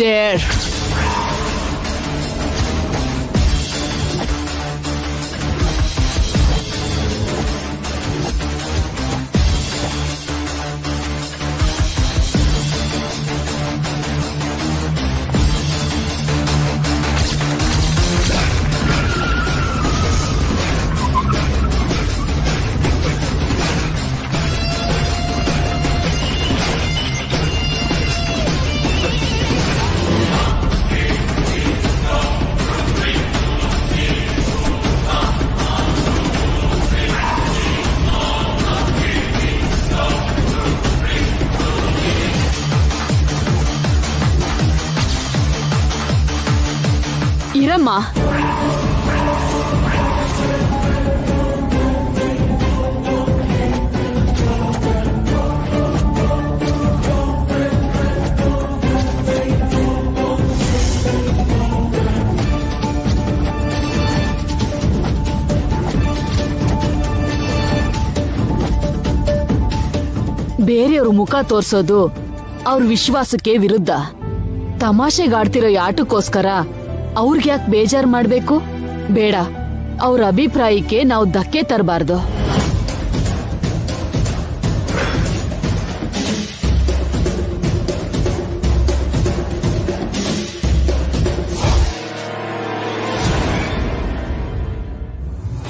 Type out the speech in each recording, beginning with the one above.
Dare. ಇರಮ್ಮ, ಬೇರೆಯವ್ರ ಮುಖ ತೋರ್ಸೋದು ಅವ್ರ ವಿಶ್ವಾಸಕ್ಕೆ ವಿರುದ್ಧ. ತಮಾಷೆಗಾಡ್ತಿರೋ ಆಟಕ್ಕೋಸ್ಕರ ಅವ್ರಿಗೆ ಯಾಕೆ ಬೇಜಾರ್ ಮಾಡ್ಬೇಕು? ಬೇಡ, ಅವ್ರ ಅಭಿಪ್ರಾಯಕ್ಕೆ ನಾವು ಧಕ್ಕೆ ತರಬಾರ್ದು.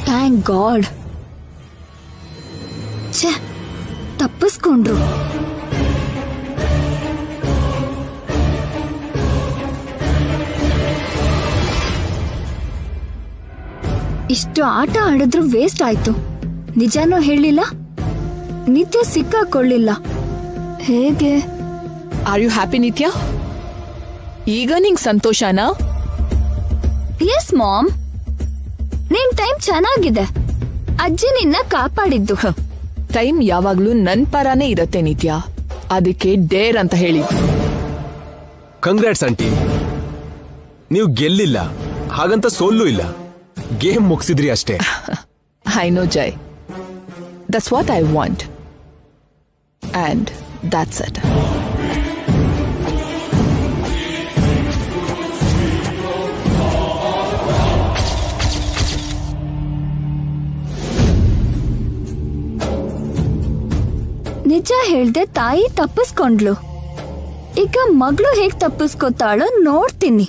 Thank god. ಛೆ, ತಪ್ಪಿಸ್ಕೊಂಡ್ರು. ಇಷ್ಟು ಆಟ ಆಡಿದ್ರು ವೇಸ್ಟ್ ಆಯ್ತು. ನಿಜಾನೂ ಹೇಳಿಲ್ಲ, ನಿತ್ಯ ಸಿಕ್ಕಾಕೊಳ್ಳಿಲ್ಲ. ಹೇಗೆ? ಆರ್ ಯು ಹ್ಯಾಪಿ ನಿತ್ಯ? ಈಗ ನಿಂಗ್ ಸಂತೋಷನಾ? ಎಸ್ ಮಾಮ್, ನಿನ್ ಟೈಮ್ ಚೆನ್ನಾಗಿದೆ. ಅಜ್ಜಿ ನಿನ್ನ ಕಾಪಾಡಿದ್ದು. ಟೈಮ್ ಯಾವಾಗ್ಲೂ ನನ್ ಪರಾನೇ ಇರತ್ತೆ ನಿತ್ಯ, ಅದಕ್ಕೆ ಡೇರ್ ಅಂತ ಹೇಳಿ. ಕಂಗ್ರಾಟ್ಸ್ ಆಂಟಿ, ನೀವು ಗೆಲ್ಲಿಲ್ಲ, ಹಾಗಂತ ಸೋಲ್ಲೂ ಇಲ್ಲ, ಗೇಮ್ ಮುಗಿಸಿದ್ರಿ ಅಷ್ಟೇ. I know Jai, that's what I want and that's it. ನಿಜ ಹೇಳ್ದೆ ತಾಯಿ ತಪ್ಪಿಸ್ಕೊಂಡ್ಲು. ಈಗ ಮಗಳು ಹೇಗ್ ತಪ್ಪಿಸ್ಕೊತಾಳೋ ನೋಡ್ತೀನಿ.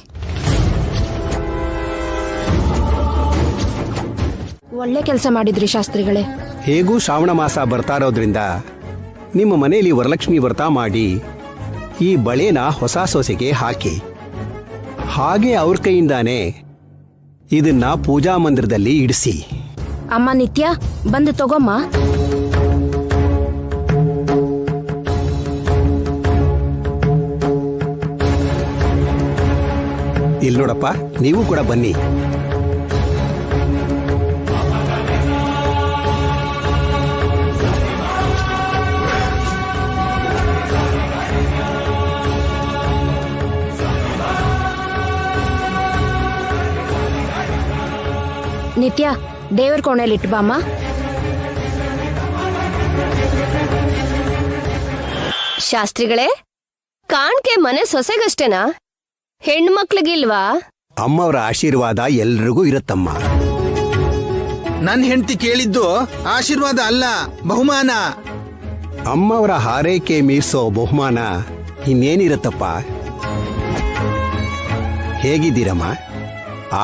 ಒಳ್ಳೆ ಕೆಲಸ ಮಾಡಿದ್ರಿ ಶಾಸ್ತ್ರಿಗಳೇ. ಹೇಗೂ ಶ್ರಾವಣ ಮಾಸ ಬರ್ತಾ ಇರೋದ್ರಿಂದ ನಿಮ್ಮ ಮನೆಯಲ್ಲಿ ವರಲಕ್ಷ್ಮಿ ವ್ರತ ಮಾಡಿ ಈ ಬಳೆನ ಹೊಸ ಸೊಸೆಗೆ ಹಾಕಿ, ಹಾಗೆ ಅವ್ರ ಕೈಯಿಂದಾನೆ ಇದನ್ನ ಪೂಜಾ ಮಂದಿರದಲ್ಲಿ ಇಡಿಸಿ. ಅಮ್ಮ ನಿತ್ಯ, ಬಂದು ತಗೊಮ್ಮ. ಇಲ್ಲಿ ನೋಡಪ್ಪ, ನೀವು ಕೂಡ ಬನ್ನಿ. ನಿತ್ಯ, ದೇವರ ಕೋಣೆಯಲ್ಲಿ ಇಟ್ಟು ಬಾಮ್ಮ. ಶಾಸ್ತ್ರಿಗಳೇ, ಕಾಣ್ಕೆ ಮನೆ ಸೊಸೆಗಷ್ಟೇನಾ? ಹೆಣ್ಮಕ್ಳಿಗಿಲ್ವಾ? ಅಮ್ಮವರ ಆಶೀರ್ವಾದ ಎಲ್ರಿಗೂ ಇರುತ್ತಮ್ಮ. ನನ್ ಹೆಂಡತಿ ಕೇಳಿದ್ದು ಆಶೀರ್ವಾದ ಅಲ್ಲ, ಬಹುಮಾನ. ಅಮ್ಮವರ ಹಾರೈಕೆ ಮೀರ್ಸೋ ಬಹುಮಾನ ಇನ್ನೇನಿರುತ್ತಪ್ಪ. ಹೇಗಿದ್ದೀರಮ್ಮ?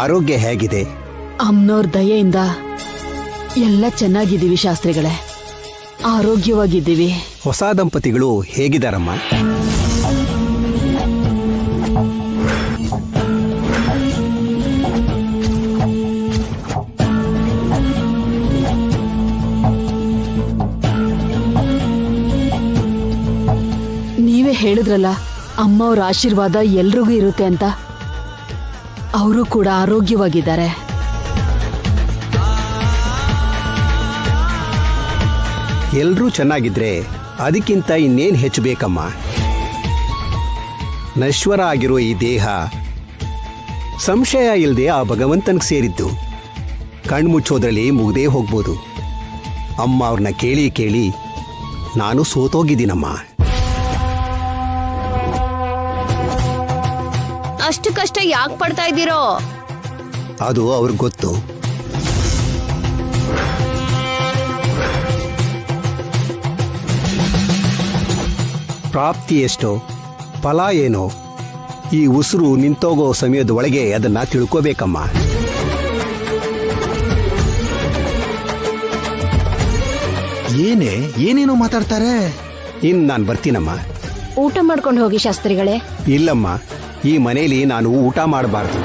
ಆರೋಗ್ಯ ಹೇಗಿದೆ? ಅಮ್ಮನವ್ರ ದಯೆಯಿಂದ ಎಲ್ಲ ಚೆನ್ನಾಗಿದ್ದೀವಿ ಶಾಸ್ತ್ರಿಗಳೇ, ಆರೋಗ್ಯವಾಗಿದ್ದೀವಿ. ಹೊಸ ದಂಪತಿಗಳು ಹೇಗಿದ್ದಾರಮ್ಮ? ನೀವೇ ಹೇಳಿದ್ರಲ್ಲ, ಅಮ್ಮವ್ರ ಆಶೀರ್ವಾದ ಎಲ್ರಿಗೂ ಇರುತ್ತೆ ಅಂತ. ಅವರು ಕೂಡ ಆರೋಗ್ಯವಾಗಿದ್ದಾರೆ. ಎಲ್ರೂ ಚೆನ್ನಾಗಿದ್ರೆ ಅದಕ್ಕಿಂತ ಇನ್ನೇನ್ ಹೆಚ್ಚು ಬೇಕಮ್ಮ. ನಶ್ವರ ಆಗಿರೋ ಈ ದೇಹ ಸಂಶಯ ಇಲ್ಲದೆ ಆ ಭಗವಂತನಿಗೆ ಸೇರಿದ್ದು. ಕಣ್ಮುಚ್ಚೋದ್ರಲ್ಲಿ ಮುಗ್ದೇ ಹೋಗ್ಬೋದು. ಅಮ್ಮ ಅವ್ರನ್ನ ಕೇಳಿ ಕೇಳಿ ನಾನು ಸೋತೋಗಿದ್ದೀನಮ್ಮ. ಅಷ್ಟು ಕಷ್ಟ ಯಾಕೆ ಪಡ್ತಾ ಇದ್ದೀರೋ? ಅದು ಅವ್ರಿಗೆ ಗೊತ್ತು. ಪ್ರಾಪ್ತಿ ಎಷ್ಟೋ ಫಲ ಏನೋ ಈ ಉಸಿರು ನಿಂತೋಗೋ ಸಮಯದ ಒಳಗೆ ಅದನ್ನ ತಿಳ್ಕೋಬೇಕಮ್ಮ. ಏನೇನೋ ಮಾತಾಡ್ತಾರೆ. ನಾನು ಬರ್ತೀನಮ್ಮ. ಊಟ ಮಾಡ್ಕೊಂಡು ಹೋಗಿ ಶಾಸ್ತ್ರಿಗಳೇ. ಇಲ್ಲಮ್ಮ, ಈ ಮನೆಯಲ್ಲಿ ನಾನು ಊಟ ಮಾಡಬಾರ್ದು.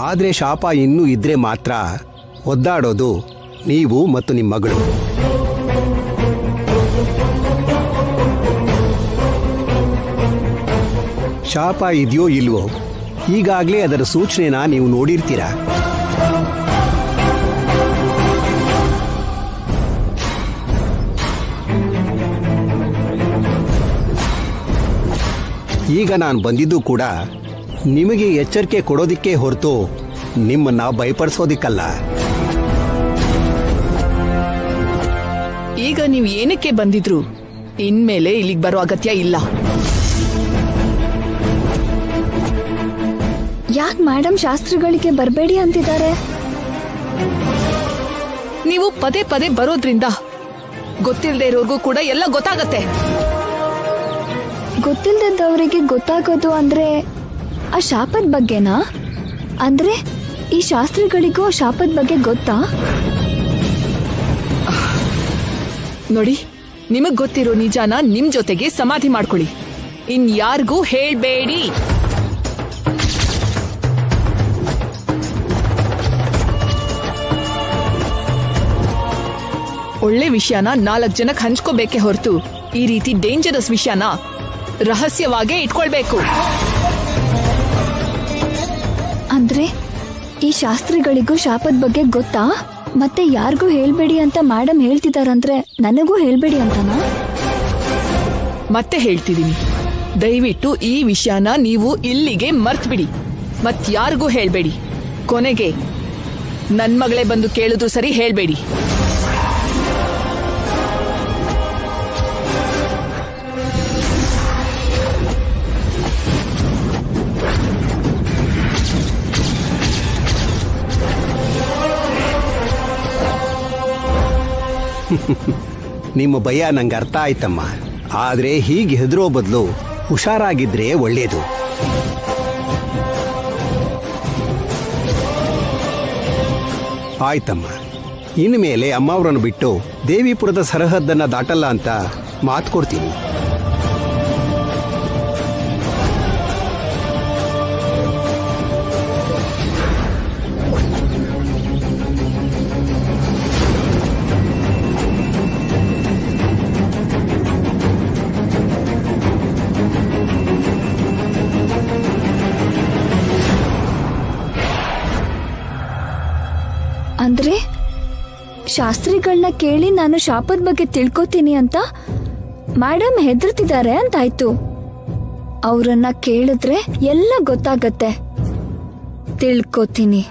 ಆದ್ರೆ ಶಾಪ ಇನ್ನೂ ಇದ್ರೆ ಮಾತ್ರ ಒದ್ದಾಡೋದು ನೀವು ಮತ್ತು ನಿಮ್ಮ ಮಗಳು. ಶಾಪ ಇದೆಯೋ ಇಲ್ವೋ ಈಗಾಗಲೇ ಅದರ ಸೂಚನೆನ ನೀವು ನೋಡಿರ್ತೀರ. ಈಗ ನಾನು ಬಂದಿದ್ದು ಕೂಡ ನಿಮಗೆ ಎಚ್ಚರಿಕೆ ಕೊಡೋದಿಕ್ಕೆ ಹೊರತು ನಿಮ್ಮನ್ನ ಭಯಪಡಿಸೋದಿಕ್ಕಲ್ಲ. ಈಗ ನೀವು ಏನಕ್ಕೆ ಬಂದಿದ್ರು? ಇನ್ಮೇಲೆ ಇಲ್ಲಿಗೆ ಬರೋ ಅಗತ್ಯ ಇಲ್ಲ. ಯಾಕೆ ಮೇಡಮ್ ಶಾಸ್ತ್ರಿಗಳಿಗೆ ಬರಬೇಡಿ ಅಂತಿದ್ದಾರೆ? ನೀವು ಪದೇ ಪದೇ ಬರೋದ್ರಿಂದ ಗೊತ್ತಿಲ್ಲದೆ ಇರೋರ್ಗೂ ಕೂಡ ಎಲ್ಲ ಗೊತ್ತಾಗತ್ತೆ. ಗೊತ್ತಿಲ್ಲದವರಿಗೆ ಗೊತ್ತಾಗೋದು ಅಂದ್ರೆ ಆ ಶಾಪದ ಬಗ್ಗೆನಾ? ಅಂದ್ರೆ ಈ ಶಾಸ್ತ್ರಿಗಳಿಗೂ ಆ ಶಾಪದ ಬಗ್ಗೆ ಗೊತ್ತಾ? ನೋಡಿ, ನಿಮಗ್ ಗೊತ್ತಿರೋ ನಿಜಾನ ನಿಮ್ ಜೊತೆಗೆ ಸಮಾಧಿ ಮಾಡ್ಕೊಳ್ಳಿ. ಇನ್ಯಾರಿಗೂ ಹೇಳ್ಬೇಡಿ. ಒಳ್ಳೆ ವಿಷಯನ 4 ಜನಕ್ಕೆ ಹಂಚ್ಕೋಬೇಕೆ ಹೊರತು ಈ ರೀತಿ ಡೇಂಜರಸ್ ವಿಷಯನ ರಹಸ್ಯವಾಗೇ ಇಟ್ಕೊಳ್ಬೇಕು. ಅಂದ್ರೆ ಈ ಶಾಸ್ತ್ರಿಗಳಿಗೂ ಶಾಪದ ಬಗ್ಗೆ ಗೊತ್ತಾ? ಮತ್ತೆ ಯಾರಿಗೂ ಹೇಳ್ಬೇಡಿ ಅಂತ ಮೇಡಮ್ ಹೇಳ್ತಿದಾರಂದ್ರೆ ನನಗೂ ಹೇಳ್ಬೇಡಿ ಅಂತನಾ? ಮತ್ತೆ ಹೇಳ್ತಿದೀನಿ, ದಯವಿಟ್ಟು ಈ ವಿಷಯನ ನೀವು ಇಲ್ಲಿಗೆ ಮರ್ತ್ಬಿಡಿ. ಮತ್ಯಾರಿಗೂ ಹೇಳ್ಬೇಡಿ. ಕೊನೆಗೆ ನನ್ ಮಗಳೇ ಬಂದು ಕೇಳಿದ್ರು ಸರಿ, ಹೇಳ್ಬೇಡಿ. ನಿಮ್ಮ ಭಯ ನಂಗೆ ಅರ್ಥ ಆಯ್ತಮ್ಮ. ಆದ್ರೆ ಹೀಗೆ ಹೆದರೋ ಬದಲು ಹುಷಾರಾಗಿದ್ರೆ ಒಳ್ಳೇದು. ಆಯ್ತಮ್ಮ, ಇನ್ಮೇಲೆ ಅಮ್ಮವ್ರನ್ನು ಬಿಟ್ಟು ದೇವಿಪುರದ ಸರಹದ್ದನ್ನ ದಾಟಲ್ಲ ಅಂತ ಮಾತು ಕೊಡ್ತೀನಿ. ಅಂದ್ರೆ ಶಾಸ್ತ್ರಿಗಳನ್ನ ಕೇಳಿ ನಾನು ಶಾಪದ ಬಗ್ಗೆ ತಿಳ್ಕೊತೀನಿ ಅಂತ ಮೇಡಮ್ ಹೆದರ್ತಿದ್ದಾರೆ ಅಂತಾಯ್ತು. ಅವರನ್ನ ಕೇಳಿದ್ರೆ ಎಲ್ಲ ಗೊತ್ತಾಗತ್ತೆ. ತಿಳ್ಕೊತೀನಿ.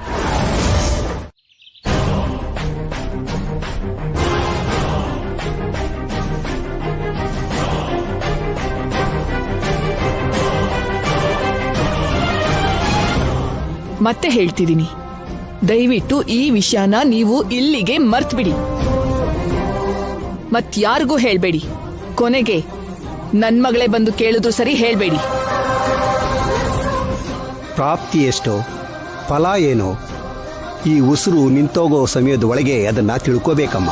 ಮತ್ತೆ ಹೇಳ್ತಿದ್ದೀನಿ, ದಯವಿಟ್ಟು ಈ ವಿಷಯನ ನೀವು ಇಲ್ಲಿಗೆ ಮರ್ತ್ಬಿಡಿ. ಮತ್ಯಾರಿಗೂ ಹೇಳ್ಬೇಡಿ. ಕೊನೆಗೆ ನನ್ ಮಗಳೇ ಬಂದು ಕೇಳಿದ್ರು ಸರಿ, ಹೇಳ್ಬೇಡಿ. ಪ್ರಾಪ್ತಿ ಎಷ್ಟೋ ಫಲ ಏನೋ ಈ ಉಸಿರು ನಿಂತೋಗೋ ಸಮಯದ ಒಳಗೆ ಅದನ್ನ ತಿಳ್ಕೋಬೇಕಮ್ಮ.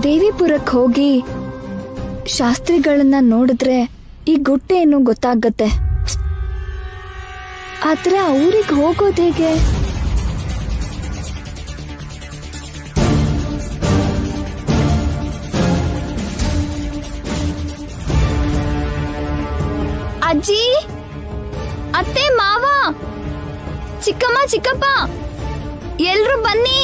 ದೇವಿಪುರಕ್ಕೆ ಹೋಗಿ ಶಾಸ್ತ್ರಿಗಳನ್ನ ನೋಡಿದ್ರೆ ಈ ಗುಟ್ಟೇನು ಗೊತ್ತಾಗತ್ತೆ. ಆದ್ರೆ ಅವ್ರಿಗೆ ಹೋಗೋದು ಹೇಗೆ? ಅಜ್ಜಿ, ಅತ್ತೆ, ಮಾವ, ಚಿಕ್ಕಮ್ಮ, ಚಿಕ್ಕಪ್ಪ, ಎಲ್ರು ಬನ್ನಿ.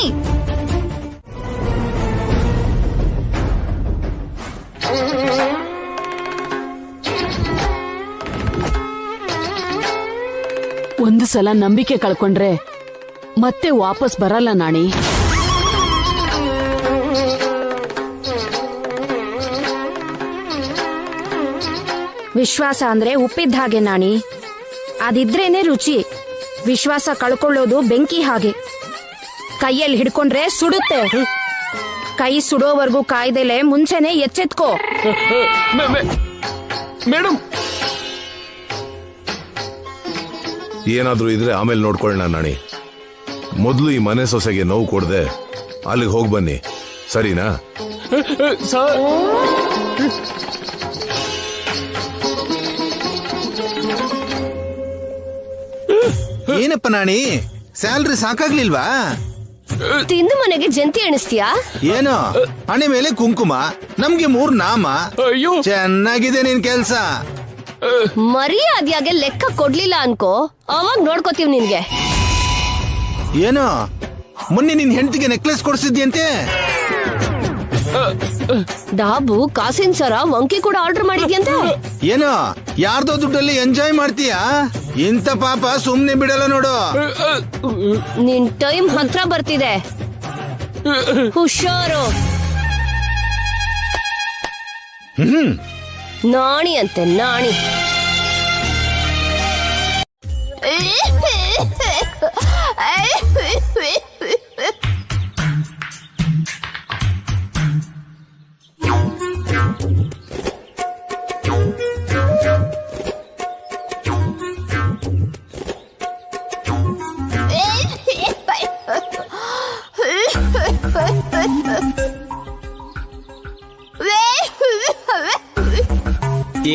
ಒಂದು ಸಲ ನಂಬಿಕೆ ಕಳ್ಕೊಂಡ್ರೆ ಮತ್ತೆ ವಾಪಸ್ ಬರಲ್ಲ ನಾಣಿ. ವಿಶ್ವಾಸ ಅಂದ್ರೆ ಉಪ್ಪಿದ್ದ ಹಾಗೆ ನಾಣಿ, ಅದಿದ್ರೇನೆ ರುಚಿ. ವಿಶ್ವಾಸ ಕಳ್ಕೊಳ್ಳೋದು ಬೆಂಕಿ ಹಾಗೆ, ಕೈಯಲ್ಲಿ ಹಿಡ್ಕೊಂಡ್ರೆ ಸುಡುತ್ತೆ. ಕೈ ಸುಡೋವರೆಗೂ ಕಾಯ್ದೆಲೆ ಮುಂಚೆನೆ ಎಚ್ಚೆತ್ಕೋ. ಮೇಡಮ್, ಏನಾದ್ರೂ ಇದ್ರೆ ಆಮೇಲೆ ನೋಡ್ಕೊಳ್ಳೋಣ ನಾಣಿ. ಮೊದಲು ಈ ಮನೆ ಸೊಸೆಗೆ ನೋವು ಕೊಡದೆ ಅಲ್ಲಿಗೆ ಹೋಗಿ ಬನ್ನಿ, ಸರಿನಾ? ಸರ್, ಏನಪ್ಪ ನಾಣಿ, ಸ್ಯಾಲ್ರಿ ಸಾಕಾಗ್ಲಿಲ್ವಾ? ತಿಂದು ಮನೆಗೆ ಜಂತಿ ಎಣಿಸ್ತೀಯಾ? ಏನು ಹಣೆ ಮೇಲೆ ಕುಂಕುಮ, ನಮ್ಗೆ 3 ನಾಮ. ಅಯ್ಯೋ, ಚೆನ್ನಾಗಿದೆ ನಿನ್ ಕೆಲ್ಸ. ಮರ್ಯಾದೆಯಾಗೆ ಲೆಕ್ಕ ಕೊಡ್ಲಿಲ್ಲ ಅನ್ಕೋ, ಅವಾಗ ನೋಡ್ಕೋತೀವಿ ನಿನ್ಗೆ. ಏನು ಮೊನ್ನೆ ನಿನ್ ಹೆಂಡತಿಗೆ ನೆಕ್ಲೆಸ್ ಕೊಡ್ಸಿದ್ಯಂತೆ? ಡಾಬು, ಕಾಸಿನ ಸರ, ವಂಕಿ ಕೂಡ ಆರ್ಡರ್ ಮಾಡಿದ್ಯಂತೆ. ಏನು ಯಾರ್ದೋ ದುಡ್ಡಲ್ಲಿ ಎಂಜಾಯ್ ಮಾಡ್ತೀಯಾ? ಇಂಥ ಪಾಪ ಸುಮ್ನೆ ಬಿಡಲ್ಲ ನೋಡು. ನಿನ್ ಟೈಮ್ ಹತ್ರ ಬರ್ತಿದೆ, ಹುಷಾರು. ನಾಣಿ ಅಂತೆ ನಾಣಿ.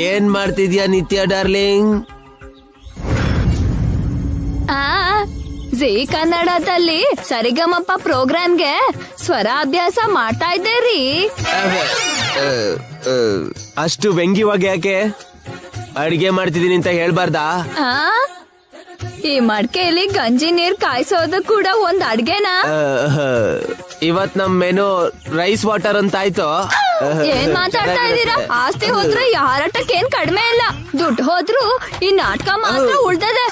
ಏನ್ ಮಾಡ್ತಿದ್ಯಾ ನಿತ್ಯ ಡಾರ್ಲಿಂಗ್? ಜೀ ಕನ್ನಡದಲ್ಲಿ ಸರಿಗಮಪ್ಪ ಪ್ರೋಗ್ರಾಮ್ಗೆ ಸ್ವರ ಅಭ್ಯಾಸ ಮಾಡ್ತಾ ಇದ್ದೆ ರೀ. ಅಷ್ಟು ವ್ಯಂಗ್ಯವಾಗಿ ಯಾಕೆ? ಅಡಿಗೆ ಮಾಡ್ತಿದೀನಿ ಅಂತ ಹೇಳ್ಬಾರ್ದಾ? ಈ ಮಡ್ಕೆಯಲ್ಲಿ ಗಂಜಿ ನೀರ್ ಕಾಯಿಸೋದು ಕೂಡ ಒಂದ್ ಅಡ್ಗೆನಾ? ಇವತ್ ನಮ್ ಮೆನು ರೈಸ್ ವಾಟರ್ ಅಂತ ಆಯ್ತು. ಏನ್ ಮಾತಾಡ್ತಾ ಇದ್ದೀರಾ? ಆಸ್ತಿ ಹೋದ್ರು ಈ ಹಾರಾಟಕ್ಕೆ ಏನ್ ಕಡಿಮೆ ಇಲ್ಲ, ದುಡ್ಡು ಹೋದ್ರು ಈ ನಾಟಕ ಮಾತ್ರ ಉಳ್ದದೆ.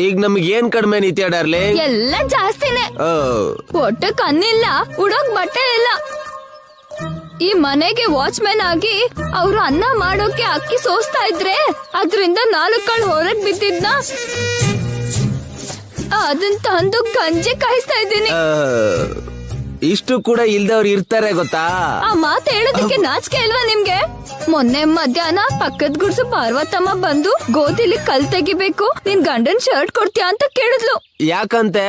ಈಗ ನಮ್ಗೆ ಏನ್ ಕಡಿಮೆ ನಿತ್ಯ ಡಾರ್ಲಿಂಗ್? ಎಲ್ಲ ಜಾಸ್ತಿನೇ. ಒಟ್ಟು ಕಣ್ಣಿಲ್ಲ, ಉಡೋಕ್ ಬಟ್ಟೆ ಇಲ್ಲ. ಈ ಮನೆಗೆ ವಾಚ್ಮ್ಯಾನ್ ಆಗಿ ಅವ್ರು ಅನ್ನ ಮಾಡೋಕೆ ಅಕ್ಕಿ ಸೋಸ್ತಾ ಇದ್ರೆ ಅದ್ರಿಂದ 4 ಕಾಳು ಹೊರಗ್ ಬಿದ್ದಿದ್ನ ಅದನ್ನ ತಂದು ಗಂಜಿ ಕಾಯಿಸ್ತಾ ಇದ್ದೀನಿ. ಇಷ್ಟು ಕೂಡ ಇಲ್ದವ್ರು ಇರ್ತಾರೆ ಗೊತ್ತಾ? ಆ ಮಾತು ಹೇಳೋದಕ್ಕೆ ನಾಚಿಕೆ ಇಲ್ವಾ ನಿಮ್ಗೆ? ಮೊನ್ನೆ ಮಧ್ಯಾಹ್ನ ಪಕ್ಕದ ಗುಡ್ಸು ಪಾರ್ವತಮ್ಮ ಬಂದು ಗೋಧಿಲಿ ಕಲ್ ತೆಗಿಬೇಕು, ನಿನ್ ಗಂಡನ್ ಶರ್ಟ್ ಕೊಡ್ತೀಯಾ ಅಂತ ಕೇಳಿದ್ಲು. ಯಾಕಂತೆ?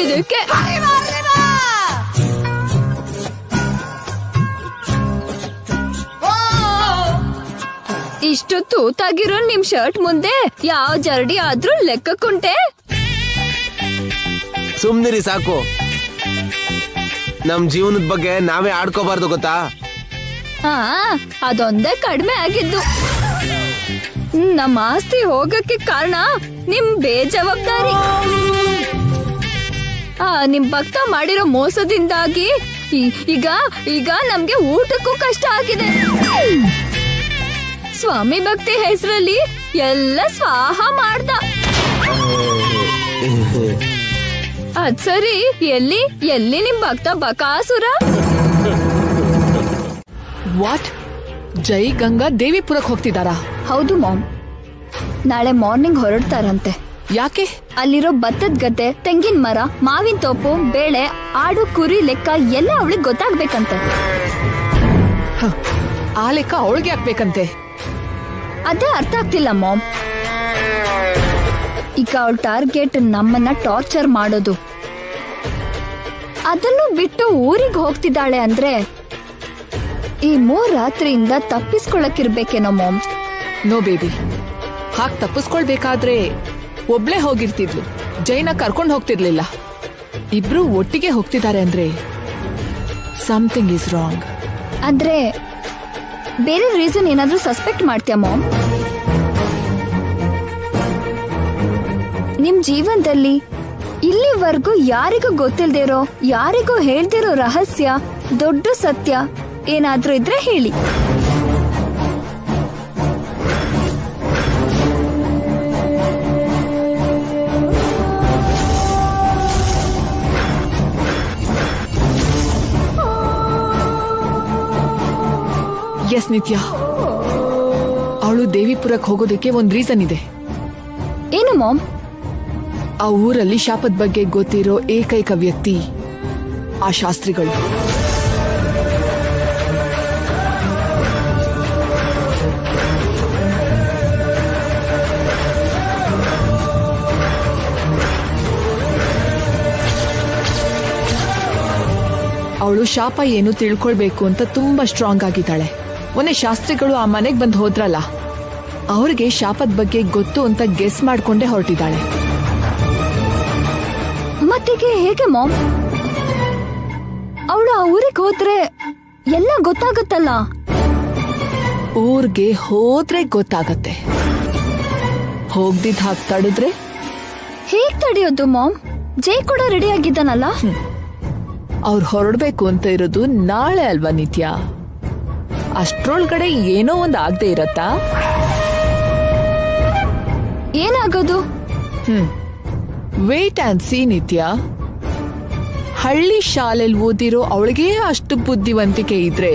ಇದಕ್ಕೆ ಇಷ್ಟು ತೂತಾಗಿರೋ ನಿಮ್ ಶರ್ಟ್ ಮುಂದೆ ಯಾವ ಜರಡಿ ಆದ್ರೂ ಲೆಕ್ಕಕ್ಕುಂಟೆ? ಸುಮ್ನಿರಿ ಸಾಕು. ನಮ್ ಜೀವನದ ಬಗ್ಗೆ ನಾವೇ ಆಡ್ಕೋಬಾರ್ದು ಗೊತ್ತಾ? ಅದೊಂದೇ ಕಡಿಮೆ ಆಗಿದ್ದು. ನಮ್ಮ ಆಸ್ತಿ ಹೋಗಕ್ಕೆ ಕಾರಣ ನಿಮ್ ಬೇಜವಾಬ್ದಾರಿ. ನಿಮ್ ಭಕ್ತ ಮಾಡಿರೋ ಮೋಸದಿಂದಾಗಿ ಈಗ ನಮ್ಗೆ ಊಟಕ್ಕೂ ಕಷ್ಟ ಆಗಿದೆ. ಸ್ವಾಮಿ ಭಕ್ತಿ ಹೆಸರಲ್ಲಿ ಎಲ್ಲ ಸ್ವಾಹ ಮಾಡ್ದ. ಅದ್ ಸರಿ, ಎಲ್ಲಿ ನಿಮ್ ಭಕ್ತ ಬಕಾಸುರ? ವಾಟ್? ಜೈ ಗಂಗಾ ದೇವಿಪುರಕ್ಕೆ ಹೋಗ್ತಿದಾರಾ? ಹೌದು ಮಾಮ್, ನಾಳೆ ಮಾರ್ನಿಂಗ್ ಹೊರಡ್ತಾರಂತೆ. ಯಾಕೆ? ಅಲ್ಲಿರೋ ಭತ್ತದ ಗದ್ದೆ, ತೆಂಗಿನ ಮರ, ಮಾವಿನ ತೋಪು, ಬೇಳೆ, ಆಡು, ಕುರಿ ಲೆಕ್ಕ ಎಲ್ಲ ಅವಳಿಗೆ ಗೊತ್ತಾಗ್ಬೇಕಂತೆ. ಆ ಲೆಕ್ಕ ಅವಳಿಗೆ ಹಾಕ್ಬೇಕಂತೆ? ಅದೇ ಅರ್ಥ ಆಗ್ತಿಲ್ಲ ಮಾಮ್. ಈಗ ಅವಳ ಟಾರ್ಗೆಟ್ ನಮ್ಮನ್ನ ಟಾರ್ಚರ್ ಮಾಡೋದು. ಅದನ್ನು ಬಿಟ್ಟು ಊರಿಗೆ ಹೋಗ್ತಿದ್ದಾಳೆ ಅಂದ್ರೆ ಈ 3 ರಾತ್ರಿಯಿಂದ ತಪ್ಪಿಸ್ಕೊಳಕ್ಕಿರ್ಬೇಕೇನೋ ಮಾಮ್. ನೋ ಬೇಬಿ, ಹಾಗ್ ತಪ್ಪಿಸ್ಕೊಳ್ಬೇಕಾದ್ರೆ ಒಬ್ಳೆ ಹೋಗಿರ್ತಿದ್ಲು, ಜೈನ ಕರ್ಕೊಂಡು ಹೋಗ್ತಿರ್ಲಿಲ್ಲ. ಇಬ್ರು ಒಟ್ಟಿಗೆ ಹೋಗ್ತಿದ್ದಾರೆ ಅಂದ್ರೆ ಸಮಥಿಂಗ್ ಈಸ್ ರಾಂಗ್. ಅಂದ್ರೆ ಬೇರೆ ರೀಸನ್ ಏನಾದ್ರೂ ಸಸ್ಪೆಕ್ಟ್ ಮಾಡ್ತೀಯ ಮಾಮ್? ನಿಮ್ ಜೀವನದಲ್ಲಿ ಇಲ್ಲಿವರೆಗೂ ಯಾರಿಗೂ ಗೊತ್ತಿಲ್ದೇ ಇರೋ, ಯಾರಿಗೂ ಹೇಳ್ದಿರೋ ರಹಸ್ಯ, ದೊಡ್ಡ ಸತ್ಯ ಏನಾದ್ರೂ ಇದ್ರೆ ಹೇಳಿ. ಎಸ್ ನಿತ್ಯ, ಅವಳು ದೇವಿಪುರಕ್ಕೆ ಹೋಗೋದಕ್ಕೆ ಒಂದ್ ರೀಸನ್ ಇದೆ. ಏನು ಮಾಮ್? ಆ ಊರಲ್ಲಿ ಶಾಪದ ಬಗ್ಗೆ ಗೊತ್ತಿರೋ ಏಕೈಕ ವ್ಯಕ್ತಿ ಆ ಶಾಸ್ತ್ರಿಗಳು. ಅವಳು ಶಾಪ ಏನು ತಿಳ್ಕೊಳ್ಬೇಕು ಅಂತ ತುಂಬಾ ಸ್ಟ್ರಾಂಗ್ ಆಗಿದ್ದಾಳೆ. ಮೊನ್ನೆ ಶಾಸ್ತ್ರಿಗಳು ಆ ಮನೆಗ್ ಬಂದು ಹೋದ್ರಲ್ಲ, ಅವ್ರಿಗೆ ಶಾಪದ ಬಗ್ಗೆ ಗೊತ್ತು ಅಂತ ಗೆಸ್ ಮಾಡ್ಕೊಂಡೇ ಹೊರಟಿದ್ದಾಳೆ. ಮತ್ತೀಗ ಹೇಗೆ ಮಾಮ್? ಅವಳು ಆ ಊರಿಗೆ ಹೋದ್ರೆ ಎಲ್ಲ ಗೊತ್ತಾಗುತ್ತಲ್ಲ. ಊರ್ಗೆ ಹೋದ್ರೆ ಗೊತ್ತಾಗತ್ತೆ, ಹೋಗ್ದಿದ್ ಹಾಗೆ ತಡಿದ್ರೆ ಹೇಗ್ ತಡೆಯೋದು ಮಾಮ್? ಜೈ ಕೂಡ ರೆಡಿ ಆಗಿದ್ದಾನಲ್ಲ. ಅವ್ರು ಹೊರಡ್ಬೇಕು ಅಂತ ಇರೋದು ನಾಳೆ ಅಲ್ವಾ ನಿತ್ಯ? ಅಷ್ಟ್ರೊಳಗಡೆ ಏನೋ ಒಂದು ಆಗದೆ ಇರತ್ತಾ? ಏನಾಗೋದು? ವೇಟ್ ಅಂಡ್ ಸಿ ನಿತ್ಯ. ಹಳ್ಳಿ ಶಾಲೆಯಲ್ಲಿ ಓದಿರೋ ಅವಳಿಗೆ ಅಷ್ಟು ಬುದ್ಧಿವಂತಿಕೆ ಇದ್ರೆ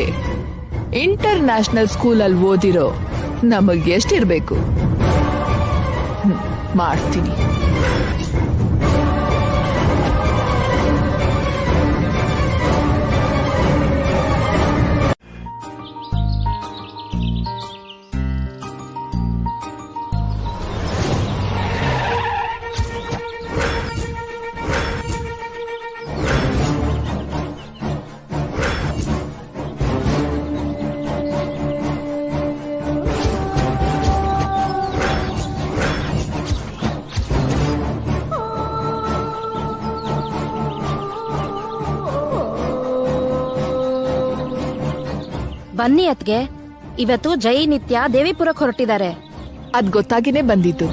ಇಂಟರ್ನ್ಯಾಷನಲ್ ಸ್ಕೂಲಲ್ಲಿ ಓದಿರೋ ನಮಗೆ ಎಷ್ಟಿರ್ಬೇಕು? ಮಾಡ್ತೀನಿ. ಬನ್ನಿ ಅತ್ಗೆ, ಇವತ್ತು ಜೈ ನಿತ್ಯ ದೇವಿಪುರಕ್ಕೆ ಹೊರಟಿದ್ದಾರೆ. ಅದ್ ಗೊತ್ತಾಗಿನೇ ಬಂದಿದ್ದು.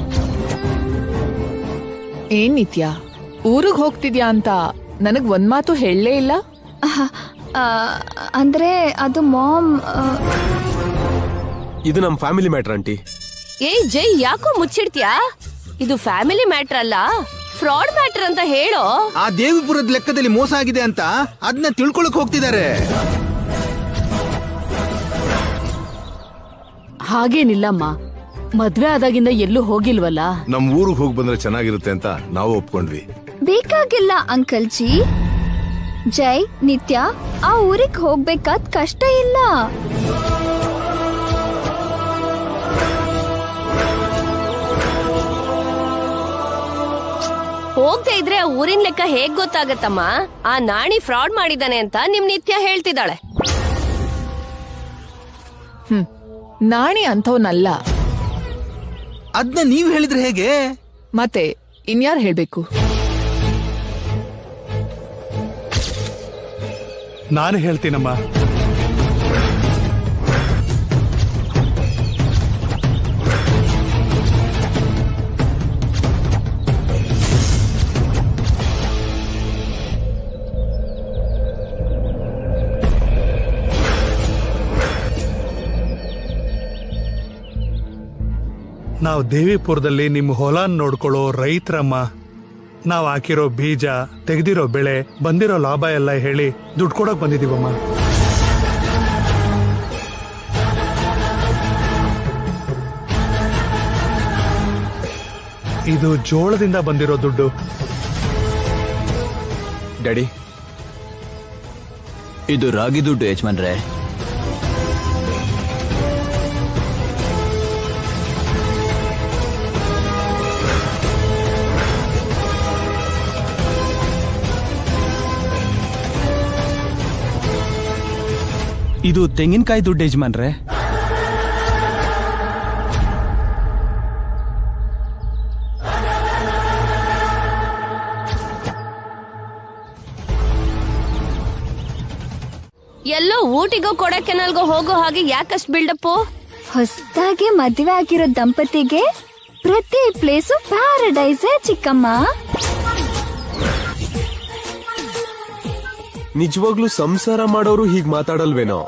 ಏನ್ ನಿತ್ಯ, ಊರಿಗೆ ಹೋಗ್ತಿದ್ಯಾ ಅಂತ ನನಗ್ ಒಂದ್ ಮಾತು ಹೇಳಲೇ ಇಲ್ಲ? ಅಂದ್ರೆ ಅದು ಮಾಮ್, ಇದು ನಮ್ ಫ್ಯಾಮಿಲಿ ಮ್ಯಾಟರ್ ಆಂಟಿ. ಏಯ್ ಜೈ, ಯಾಕೋ ಮುಚ್ಚಿಡ್ತೀಯಾ? ಇದು ಫ್ಯಾಮಿಲಿ ಮ್ಯಾಟರ್ ಅಲ್ಲ, ಫ್ರಾಡ್ ಮ್ಯಾಟರ್ ಅಂತ ಹೇಳೋ. ಆ ದೇವಿಪುರದ ಲೆಕ್ಕದಲ್ಲಿ ಮೋಸ ಆಗಿದೆ ಅಂತ ಅದನ್ನ ತಿಳ್ಕೊಳಕ್ ಹೋಗ್ತಿದ್ದಾರೆ. ಹಾಗೇನಿಲ್ಲಮ್ಮ, ಮದ್ವೆ ಆದಾಗಿಂದ ಎಲ್ಲೂ ಹೋಗಿಲ್ವಲ್ಲ. ನಮ್ ಊರಿಗೆ ಹೋಗಿ ಬಂದ್ರೆ ಚೆನ್ನಾಗಿರುತ್ತೆ ಅಂತ ನಾವು ಒಪ್ಕೊಂಡ್ವಿ. ಬೇಕಾಗಿಲ್ಲ ಅಂಕಲ್ ಜಿ. ಜೈ ನಿತ್ಯ ಆ ಊರಿಗೆ ಹೋಗ್ಬೇಕಾದ್ ಕಷ್ಟ ಇಲ್ಲ. ಹೋಗ್ತಾ ಇದ್ರೆ ಆ ಊರಿನ ಲೆಕ್ಕ ಹೇಗ್ ಗೊತ್ತಾಗತ್ತಮ್ಮ? ಆ ನಾಣಿ ಫ್ರಾಡ್ ಮಾಡಿದಾನೆ ಅಂತ ನಿಮ್ ನಿತ್ಯ ಹೇಳ್ತಿದ್ದಾಳೆ. ನಾಣಿ ಅಂಥವ್ನಲ್ಲ. ಅದನ್ನ ನೀವ್ ಹೇಳಿದ್ರೆ ಹೇಗೆ? ಮತ್ತೆ ಇನ್ಯಾರು ಹೇಳ್ಬೇಕು? ನಾನು ಹೇಳ್ತೀನಮ್ಮ. ನಾವು ದೇವಿಪುರದಲ್ಲಿ ನಿಮ್ಮ ಹೊಲ ನೋಡ್ಕೊಳ್ಳೋ ರೈತರಮ್ಮ. ನಾವ್ ಹಾಕಿರೋ ಬೀಜ, ತೆಗೆದಿರೋ ಬೆಳೆ, ಬಂದಿರೋ ಲಾಭ ಎಲ್ಲ ಹೇಳಿ ದುಡ್ಡು ಕೊಡೋಕ್ ಬಂದಿದೀವಮ್ಮ. ಇದು ಜೋಳದಿಂದ ಬಂದಿರೋ ದುಡ್ಡು. ಡ್ಯಾಡಿ, ಇದು ರಾಗಿ ದುಡ್ಡು ಯಜಮಾನ್ರೆ. ಇದು ತೆಂಗಿನಕಾಯಿ ದುಡ್ಡು ಯಜಮಾನ್ರೆ. ಎಲ್ಲೋ ಊಟ ಊಟಿಗೋ ಕೊಡಕೆನಲ್ಗೋ ಹೋಗೋ ಹಾಗೆ ಯಾಕಷ್ಟು ಬಿಲ್ಡಪ್ಪು? ಹೊಸದಾಗಿ ಮದುವೆ ಆಗಿರೋ ದಂಪತಿಗೆ ಪ್ರತಿ ಪ್ಲೇಸು ಪ್ಯಾರಡೈಸೇ ಚಿಕ್ಕಮ್ಮ. ನಿಜವಾಗ್ಲೂ ಸಂಸಾರ ಮಾಡೋರು ಹೀಗ್ ಮಾತಾಡಲ್ವೇನೋ?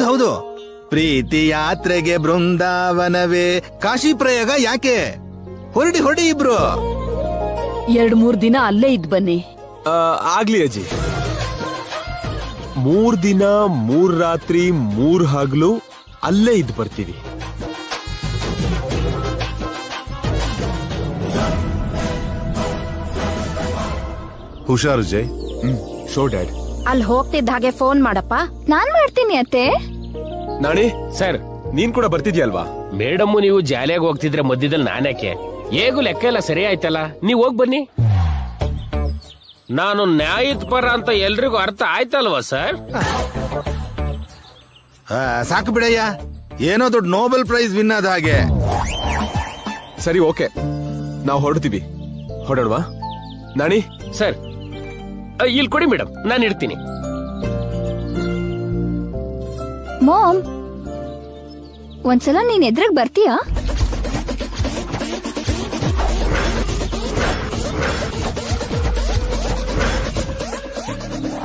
ಹೌದು. ಪ್ರೀತಿ ಯಾತ್ರೆಗೆ ಬೃಂದಾವನವೇ, ಕಾಶಿ ಪ್ರಯಾಗ ಯಾಕೆ? ಹೊರಡಿ ಇಬ್ರು. 2-3 ದಿನ ಅಲ್ಲೇ ಇದ್ ಬನ್ನಿ. ಆಗ್ಲಿ ಅಜ್ಜಿ. 3 ದಿನ 3 ರಾತ್ರಿ 3 ಹಗಲು ಅಲ್ಲೇ ಇದ್ದು ಬರ್ತೀವಿ. ಹುಷಾರು ಜೈ. Show dad. ಅಲ್ಲಿ ಹೋಗ್ತಿದ್ದ ಹಾಗೆ ಫೋನ್ ಮಾಡಪ್ಪ. ನಾನ್ ಮಾಡ್ತೀನಿ ಅತ್ತೆ. ನಾಣಿ ಸರ್, ನೀನ್ ಕೂಡ ಬರ್ತಿದ್ಯಲ್ವಾ? ಮೇಡಮ್, ನೀವು ಜಾಲಿಯಾಗಿ ಹೋಗ್ತಿದ್ರೆ ಮಧ್ಯದಲ್ಲಿ ನಾನ್ಯಾಕೆ? ಹೇಗೂ ಲೆಕ್ಕ ಎಲ್ಲ ಸರಿ ಆಯ್ತಲ್ಲ, ನೀವ್ ಹೋಗ್ ಬನ್ನಿ. ನಾನು ನ್ಯಾಯದ ಪರ ಅಂತ ಎಲ್ರಿಗೂ ಅರ್ಥ ಆಯ್ತಲ್ವಾ ಸರ್? ಸಾಕು ಬಿಡಯ್ಯ, ಏನೋ ದೊಡ್ಡ ನೋಬೆಲ್ ಪ್ರೈಸ್ ವಿನ್ ಆದ ಹಾಗೆ. ಸರಿ, ಓಕೆ, ನಾವು ಹೊರಡ್ತೀವಿ. ಹೊರಡೋಣವಾ ನಾಣಿ? ಸರ್, ಇಲ್ಲಿ ಕೊಡಿ ಮೇಡಮ್, ನಾನು ಇಡ್ತೀನಿ. ಮಾಮ್, ಒಂದ್ಸಲ ನೀನ್ ಎದ್ರಾಗ ಬರ್ತೀಯಾ?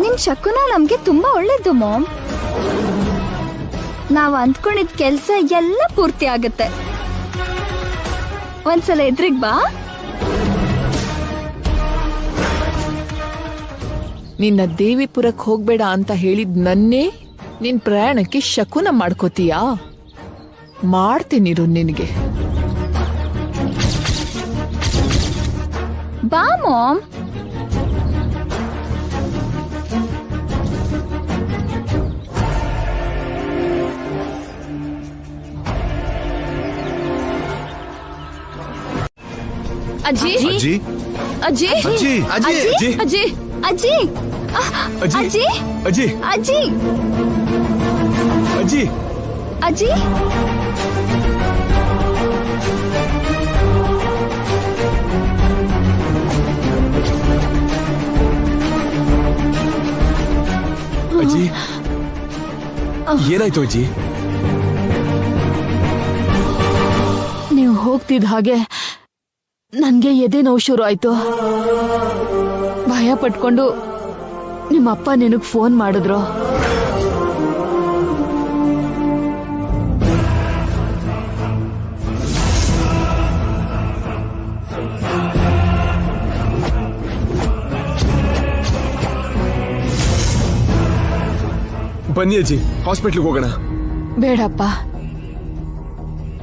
ನಿನ್ ಶಕುನ ನಮ್ಗೆ ತುಂಬಾ ಒಳ್ಳೇದು ಮಾಮ್. ನಾವ್ ಅಂದ್ಕೊಂಡಿದ್ ಕೆಲ್ಸ ಎಲ್ಲ ಪೂರ್ತಿ ಆಗತ್ತೆ. ಒಂದ್ಸಲ ಎದ್ರಿಗ್ ಬಾ. ನಿನ್ನ ದೇವಿಪುರಕ್ಕೆ ಹೋಗ್ಬೇಡ ಅಂತ ಹೇಳಿದ್ ನನ್ನೇ ನಿನ್ ಪ್ರಯಾಣಕ್ಕೆ ಶಕುನ ಮಾಡ್ಕೋತೀಯಾ? ಮಾಡ್ತೀನಿರು ನಿನಗೆ. ಬಾ ಮಾಮ್. ಅಜ್ಜಿ ಅಜ್ಜಿ ಅಜ್ಜಿ ಅಜ್ಜಿ ಅಜ್ಜಿ ಅಜ್ಜಿ ಅಜ್ಜಿ ಅಜ್ಜಿ ಅಜ್ಜಿ ಅಜ್ಜಿ ಅಜ್ಜಿ ಅಜ್ಜಿ ಅಜ್ಜಿ, ಏನಾಯ್ತು ಅಜ್ಜಿ? ನೀವು ಹೋಗ್ತಿದ್ದ ಹಾಗೆ ನನ್ಗೆ ಎದೆ ನೋವು ಶುರು ಆಯ್ತು. ಭಯ ಪಟ್ಕೊಂಡು ನಿಮ್ಮಪ್ಪ ನಿನಗ್ ಫೋನ್ ಮಾಡಿದ್ರು. ಬನ್ನಿ ಅಜ್ಜಿ, ಹಾಸ್ಪಿಟ್ಲಿಗೆ ಹೋಗೋಣ. ಬೇಡಪ್ಪ,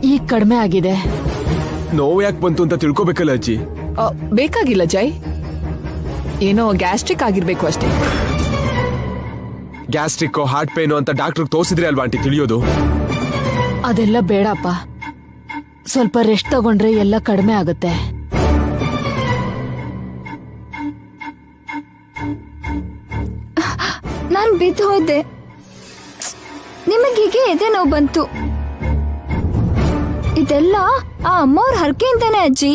ಈಗ ಕಡಿಮೆ ಆಗಿದೆ. ನೋವು ಯಾಕೆ ಬಂತು ಅಂತ ತಿಳ್ಕೊಬೇಕಲ್ಲ ಅಜ್ಜಿ? ಬೇಕಾಗಿಲ್ಲ ಜೈ, ಏನೋ ಗ್ಯಾಸ್ಟ್ರಿಕ್ ಆಗಿರ್ಬೇಕು ಅಷ್ಟೇ. ಗ್ಯಾಸ್ಟ್ರಿಕ್, ಹಾರ್ಟ್ ಪೇನು ಅಂತ ಡಾಕ್ಟರ್ ತೋರಿಸಿದ್ರೆ ಅಲ್ವಾ ಆಂಟಿ ತಿಳಿಯೋದು? ಅದೆಲ್ಲ ಬೇಡಪ್ಪ, ಸ್ವಲ್ಪ ರೆಸ್ಟ್ ತಗೊಂಡ್ರೆ ಎಲ್ಲ ಕಡಿಮೆ ಆಗುತ್ತೆ. ನಾನ್ ಬಿದ್ದು ಹೋದೆ, ನಿಮಗೀಗೆ ಎದೆ ನೋವು ಬಂತು. ಇದೆಲ್ಲ ಆ ಅಮ್ಮವ್ರ ಹರಕೆಯಿಂದಾನೆ ಅಜ್ಜಿ.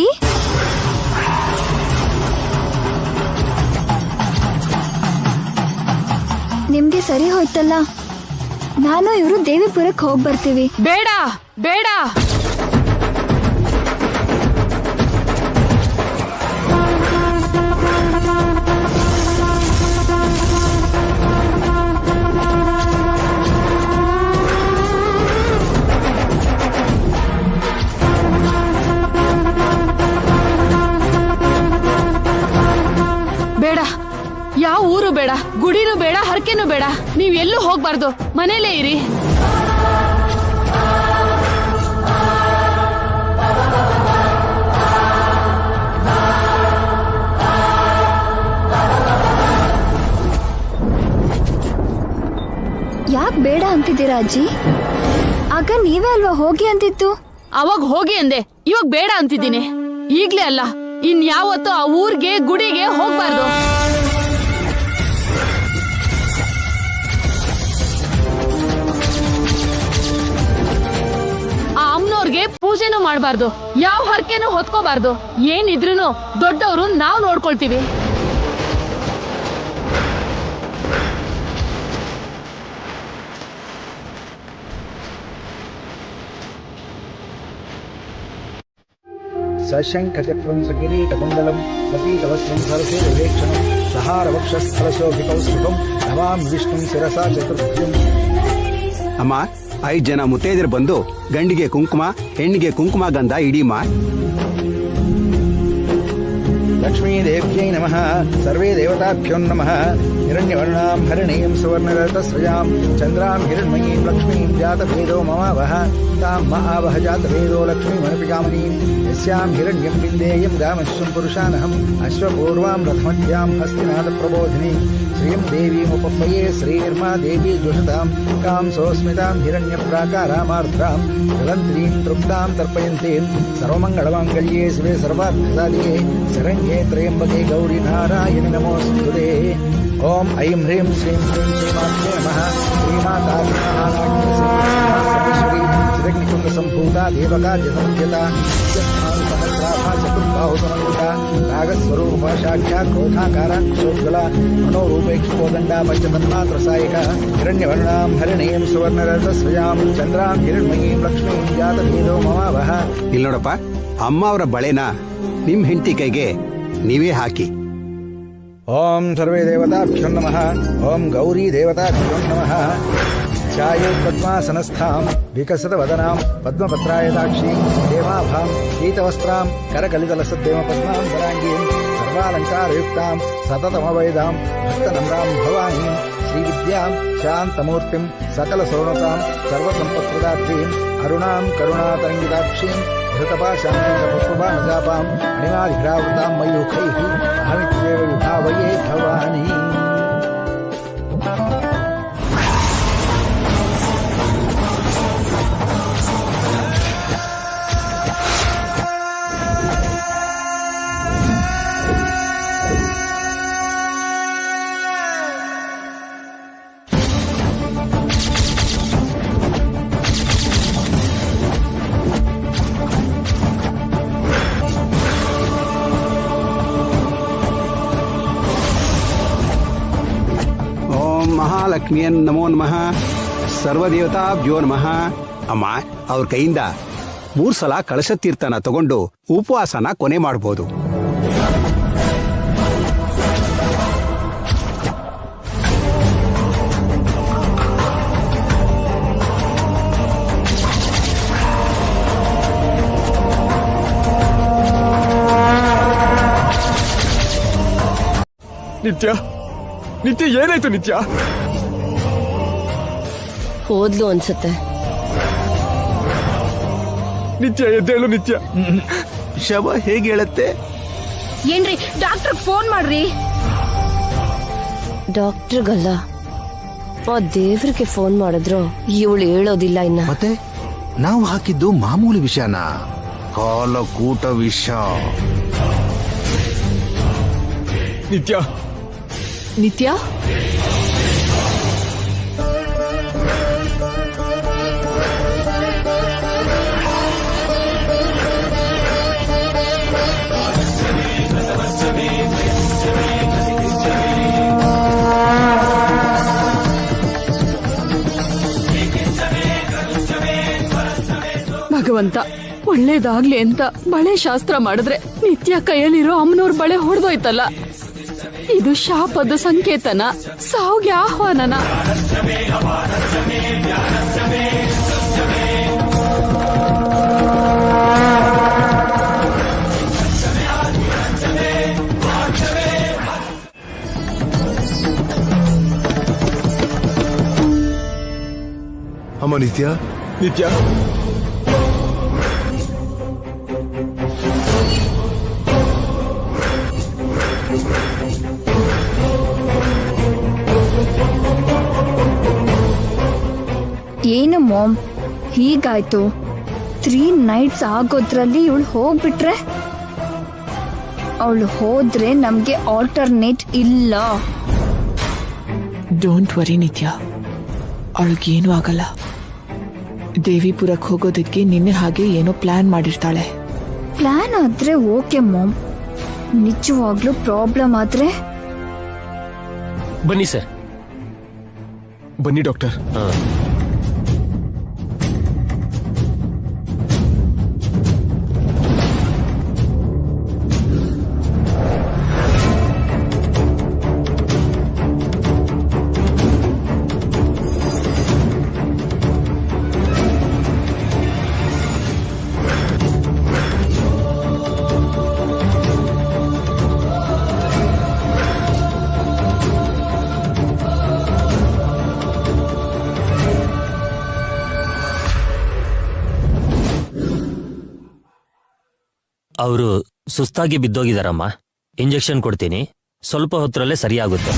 ನಿಮ್ಗೆ ಸರಿ ಹೋಯ್ತಲ್ಲ, ನಾನು ಇವರು ದೇವಿಪುರಕ್ಕೆ ಹೋಗಿ ಬರ್ತೀವಿ. ಬೇಡ ಬೇಡ, ಬೇಡ, ಯಾವ ಊರು ಬೇಡ, ಗುಡಿನೂ ಬೇಡ, ಹರಕೆನೂ ಬೇಡ. ನೀವ್ ಎಲ್ಲೂ ಹೋಗ್ಬಾರ್ದು, ಮನೇಲೇ ಇರಿ. ಯಾಕೆ ಬೇಡ ಅಂತಿದ್ದೀರಾ ಅಜ್ಜಿ? ಆಗ ನೀವೇ ಅಲ್ವಾ ಹೋಗಿ ಅಂತಿತ್ತು. ಅವಾಗ ಹೋಗಿ ಅಂದೆ, ಇವಾಗ ಬೇಡ ಅಂತಿದ್ದೀನಿ. ಈಗ್ಲೇ ಅಲ್ಲ, ಇನ್ಯಾವತ್ತೂ ಆ ಊರ್ಗೆ ಗುಡಿಗೆ ಹೋಗ್ಬಾರ್ದು. ಆ ಅಮ್ಮನವ್ರಿಗೆ ಪೂಜೆನೂ ಮಾಡಬಾರ್ದು, ಯಾವ ಹರಕೆನೂ ಹೊತ್ಕೋಬಾರ್ದು. ಏನಿದ್ರೂ ದೊಡ್ಡವರು ನಾವು ನೋಡ್ಕೊಳ್ತೀವಿ. सशङ्खचक्रं सकिरीटकुण्डलं प्रतीतवस्त्रं सरसे विवेक्षणं सहारवक्षस्थलशोभिकौस्तुभं नमामि विष्णुं शिरसा चतुर्भुजम्. ಅಮ್ಮ 5 ಜನ ಮುತ್ತೈದರು ಬಂದು ಗಂಡಿಗೆ ಕುಂಕುಮ ಹೆಣ್ಣಿಗೆ ಕುಂಕುಮ ಗಂಧ ಇಡೀಮ. लक्ष्मीदेव्यै नमः. सर्वे देवताभ्यो नमः. हिरण्यवर्णां हरिणीं सुवर्णरजतस्रजां चन्द्रां हिरण्मयीं लक्ष्मीं जातभेदो ममावह. तां महावह जातभेदो लक्ष्मीमनपिकामनीं यस्यां हिरण्यं विन्देयं गामश्वं पुरुषानहम् अश्वपूर्वां रथमध्यां हस्तिनाथप्रबोधिनीं श्रियं देवीमुपह्वये श्रीर्मा देवी जुषतां कां सोऽस्मितां हिरण्यप्राकारामार्द्रां ज्वलन्तीं तृप्तां तर्पयन्तीं सर्वमङ्गलमाङ्गल्ये शिवे सर्वार्थसाधिके शरण्ये त्र्यम्बके गौरी नारायणि नमोऽस्तुते. ओम ऐं ह्रीं श्रीं श्रीं श्रीमात्रे नमः. श्रीमाताग्निकुण्डसम्भूता देवका जसंख्यता सहस्राभा चतुर्बाहुसमन्विता नागस्वरूपा साक्षात् क्रोधाकारा कुशोज्ज्वला मनोरूपेक्षुकोदण्डा पञ्चतन्मात्रसायिका हिरण्यवर्णां हरिणीं सुवर्णरजतस्रजां चन्द्रां हिरण्मयीं लक्ष्मीं जातभेदो ममावह. ಇಲ್ಲಿ ನೋಡಪ್ಪ, ಅಮ್ಮ ಅವರ ಬಳೆನ ನಿಮ್ ಹೆಂಡತಿ ಕೈಗೆ ನೀವೇ ಹಾಕಿ. ओम सर्वे देवताभ्यो नमः. ओम गौरी देवताभ्यो नमः. ध्यायेत्पद्मासनस्थां विकसितवदनां पद्मपत्रायताक्षीं देवाभां पीतवस्त्रां करकलितलसद्देवपद्मां वराङ्गीं सर्वालङ्कारयुक्तां सततमवैदां भक्तनम्रां भवानीं श्रीविद्यां शान्तमूर्तिं सकलसौनतां सर्वसम्पत्प्रदात्रीं अरुणां करुणातरङ्गिताक्षीं धृतपाशां अणिमाधिरावृतां मयूखैः अहमित्येव विभावये भवानी. ಮಹಾಲಕ್ಷ್ಮಿಯನ್ ನಮೋ ನಮಃ. ಸರ್ವದೇವತಾಭ್ಯೋ ನಮಃ. ಅಮ್ಮ ಅವ್ರ ಕೈಯಿಂದ 3 ಸಲ ಕಳಶ ತೀರ್ಥನ ತಗೊಂಡು ಉಪವಾಸನ ಕೊನೆ ಮಾಡಬಹುದು. ನಿತ್ಯ ನಿತ್ಯ ಏನಾಯ್ತು? ನಿತ್ಯ ಹೋದ್ಲು ಅನ್ಸುತ್ತೆ. ನಿತ್ಯ ಎದ್ದೇಳು. ನಿತ್ಯ ಶವ ಹೇಗೆ ಹೇಳತ್ತೆ? ಏನ್ರಿ ಡಾಕ್ಟರ್ ಫೋನ್ ಮಾಡ್ರಿ. ಡಾಕ್ಟರ್ಗಲ್ಲ, ಆ ದೇವ್ರಿಗೆ ಫೋನ್ ಮಾಡಿದ್ರು ಇವಳು ಹೇಳೋದಿಲ್ಲ ಇನ್ನ. ಮತ್ತೆ ನಾವು ಹಾಕಿದ್ದು ಮಾಮೂಲಿ ವಿಷನ, ಕಾಲಕೂಟ ವಿಷ. ನಿತ್ಯ ನಿತ್ಯ ಭಗವಂತ ಒಳ್ಳೇದಾಗ್ಲಿ ಅಂತ ಬಳೆ ಶಾಸ್ತ್ರ ಮಾಡಿದ್ರೆ ನಿತ್ಯ ಕೈಯಲ್ಲಿರೋ ಅಮ್ಮನವ್ರ ಬಳೆ ಹೊಡೆದೋಯ್ತಲ್ಲ. ಇದು ಶಾಪದ ಸಂಕೇತನ, ಸಾವುಗೆ ಆಹ್ವಾನನ? ಅಮ್ಮ ನಿತ್ಯ ನಿತ್ಯ ಏನು ಮಾಮ್ ಹೀಗಾಯ್ತು? 3 nights ಆಗೋದ್ರಲ್ಲಿ ಇವಳು ಹೋಗ್ಬಿಟ್ರೆ? ಅವಳು ಹೋದ್ರೆ ನಮ್ಗೆ ಆಲ್ಟರ್ನೇಟ್ ಇಲ್ಲ. ಡೋಂಟ್ ವರಿ ನಿತ್ಯ, ಅವಳಿಗೇನು ಆಗಲ್ಲ. ದೇವಿಪುರಕ್ಕೆ ಹೋಗೋದಕ್ಕೆ ನಿನ್ನೆ ಹಾಗೆ ಏನೋ ಪ್ಲಾನ್ ಮಾಡಿರ್ತಾಳೆ. ಪ್ಲಾನ್ ಆದ್ರೆ ಓಕೆ ಮಾಮ್, ನಿಜವಾಗ್ಲೂ ಪ್ರಾಬ್ಲಮ್ ಆದ್ರೆ? ಬನ್ನಿ ಸರ್. ಬನ್ನಿ ಡಾಕ್ಟರ್. ಅವರು ಸುಸ್ತಾಗಿ ಬಿದ್ದೋಗಿದಾರಮ್ಮ. ಇಂಜೆಕ್ಷನ್ ಕೊಡ್ತೀನಿ, ಸ್ವಲ್ಪ ಹೊತ್ತರಲ್ಲೇ ಸರಿಯಾಗುತ್ತೆ.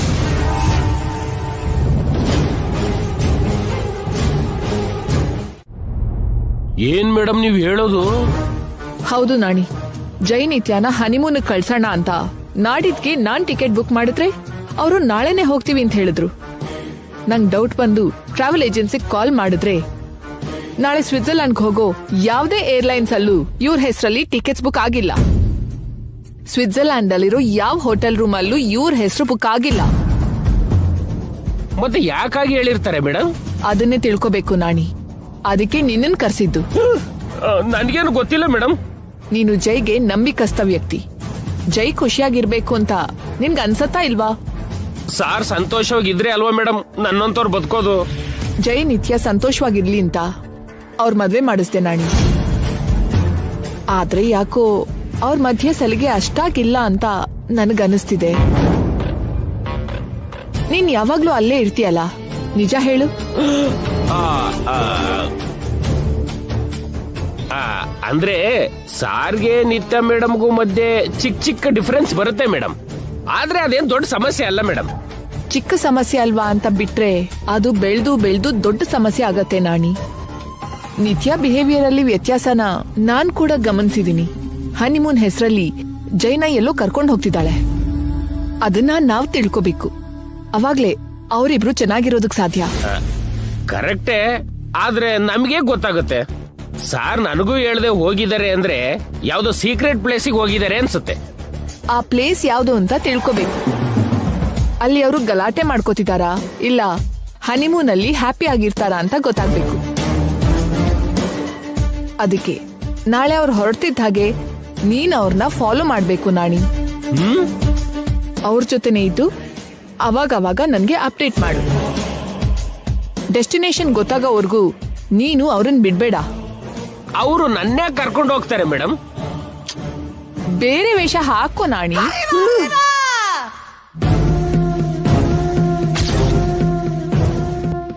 ಏನ್ ಮೇಡಮ್ ನೀವು ಹೇಳೋದು? ಹೌದು ನಾಣಿ, ಜೈ ನಿತ್ಯಾನ ಹನಿಮೂನ್ ಕಳ್ಸೋಣ ಅಂತ ನಾಡಿದ್ಗೆ ನಾನ್ ಟಿಕೆಟ್ ಬುಕ್ ಮಾಡಿದ್ರೆ ಅವರು ನಾಳೆನೆ ಹೋಗ್ತೀವಿ ಅಂತ ಹೇಳಿದ್ರು. ನಂಗ್ ಡೌಟ್ ಬಂದು ಟ್ರಾವೆಲ್ ಏಜೆನ್ಸಿಗೆ ಕಾಲ್ ಮಾಡಿದ್ರೆ ನಾಳೆ ಸ್ವಿಟ್ಜರ್ಲ್ಯಾಂಡ್ಗೆ ಹೋಗೋ ಯಾವುದೇ ಏರ್ಲೈನ್ಸ್ ಅಲ್ಲೂ ಇವ್ರ ಹೆಸರಲ್ಲಿ ಟಿಕೆಟ್ಸ್ ಬುಕ್ ಆಗಿಲ್ಲ. ಸ್ವಿಟ್ಜರ್ಲ್ಯಾಂಡ್ ಅಲ್ಲಿರೋ ಯಾವ ಹೋಟೆಲ್ ರೂಮ್ ಅಲ್ಲೂ ಇವ್ರ ಹೆಸರು ಬುಕ್ ಆಗಿಲ್ಲ. ಮತ್ತೆ ಯಾಕಾಗಿ ಹೇಳಿರ್ತಾರೆ ಮೇಡಮ್? ಅದನ್ನೇ ತಿಳ್ಕೋಬೇಕು ನಾಣಿ, ಅದಕ್ಕೆ ನಿನ್ನನ್ ಕರ್ಸಿದ್ದು. ನನ್ಗೇನು ಗೊತ್ತಿಲ್ಲ ಮೇಡಮ್. ನೀನು ಜೈಗೆ ನಂಬಿಕಸ್ತ ವ್ಯಕ್ತಿ. ಜೈ ಖುಷಿಯಾಗಿರ್ಬೇಕು ಅಂತ ನಿನ್ಗೆ ಅನ್ಸತ್ತಾ ಇಲ್ವಾ? ಸಾರ್ ಸಂತೋಷವಾಗಿದ್ರೆ ಅಲ್ವಾ ಮೇಡಮ್ ನನ್ನಂತವ್ರು ಬದುಕೋದು. ಜೈ ನಿತ್ಯ ಸಂತೋಷವಾಗಿರ್ಲಿ ಅಂತ ಅವ್ರ ಮದ್ವೆ ಮಾಡಿಸ್ದೆ ನಾಣಿ. ಆದ್ರೆ ಯಾಕೋ ಅವ್ರ ಮಧ್ಯೆ ಸಲಿಗೆ ಅಷ್ಟಾಗಿಲ್ಲ ಅಂತ ನನಗನ್ನಿಸ್ತಿದೆ. ನೀನ್ ಯಾವಾಗ್ಲೂ ಅಲ್ಲೇ ಇರ್ತೀಯಲ್ಲ, ನಿಜ ಹೇಳು. ಅಂದ್ರೆ ಸಾರ್ಗೆ ನಿತ್ಯ ಮೇಡಮ್ಗೂ ಮಧ್ಯೆ ಚಿಕ್ಕ ಡಿಫರೆನ್ಸ್ ಬರುತ್ತೆ ಮೇಡಮ್. ಆದ್ರೆ ಅದೇನ್ ದೊಡ್ಡ ಸಮಸ್ಯೆ ಅಲ್ಲ ಮೇಡಮ್. ಚಿಕ್ಕ ಸಮಸ್ಯೆ ಅಲ್ವಾ ಅಂತ ಬಿಟ್ರೆ ಅದು ಬೆಳ್ದು ದೊಡ್ಡ ಸಮಸ್ಯೆ ಆಗತ್ತೆ ನಾಣಿ. ನಿತ್ಯ ಬಿಹೇವಿಯರ್ ಅಲ್ಲಿ ವ್ಯತ್ಯಾಸನ ನಾನ್ ಕೂಡ ಗಮನಿಸಿದೀನಿ. ಹನಿಮೂನ್ ಹೆಸರಲ್ಲಿ ಜೈನ ಎಲ್ಲೋ ಕರ್ಕೊಂಡು ಹೋಗ್ತಿದ್ದಾಳೆ. ಅದನ್ನ ನಾವ್ ತಿಳ್ಕೋಬೇಕು. ಅವಾಗ್ಲೇ ಅವರಿಬ್ರು ಚೆನ್ನಾಗಿರೋದಕ್ ಸಾಧ್ಯ. ಕರೆಕ್ಟೇ, ಆದ್ರೆ ನಮ್ಗೆ ಗೊತ್ತಾಗುತ್ತೆ. ಸಾರ್ ನನಗೂ ಹೇಳ್ದೆ ಹೋಗಿದ್ದಾರೆ ಅಂದ್ರೆ ಯಾವ್ದೋ ಸೀಕ್ರೆಟ್ ಪ್ಲೇಸಿಗೆ ಹೋಗಿದ್ದಾರೆ ಅನ್ಸುತ್ತೆ. ಆ ಪ್ಲೇಸ್ ಯಾವ್ದು ಅಂತ ತಿಳ್ಕೋಬೇಕು. ಅಲ್ಲಿ ಅವರು ಗಲಾಟೆ ಮಾಡ್ಕೋತಿದಾರಾ ಇಲ್ಲ ಹನಿಮೂನ್ ಅಲ್ಲಿ ಹ್ಯಾಪಿ ಆಗಿರ್ತಾರಾ ಅಂತ ಗೊತ್ತಾಗ್ಬೇಕು. ಅದಕ್ಕೆ ನಾಳೆ ಅವ್ರು ಹೊರಡ್ತಿದ್ದ ಹಾಗೆ ನೀನ್ ಅವ್ರನ್ನ ಫಾಲೋ ಮಾಡ್ಬೇಕು ನಾಣಿ. ಅವ್ರ ಜೊತೆನೆ ಇದ್ದು ಅವಾಗವಾಗ ನನ್ಗೆ ಅಪ್ಡೇಟ್ ಮಾಡು. ಡೆಸ್ಟಿನೇಷನ್ ಗೊತ್ತಾಗೋವರೆಗೂ ನೀನು ಅವ್ರನ್ನ ಬಿಡ್ಬೇಡ. ಅವರು ನನ್ನೇ ಕರ್ಕೊಂಡು ಹೋಗ್ತಾರೆ ಮೇಡಮ್. ಬೇರೆ ವೇಷ ಹಾಕೋ ನಾಣಿ.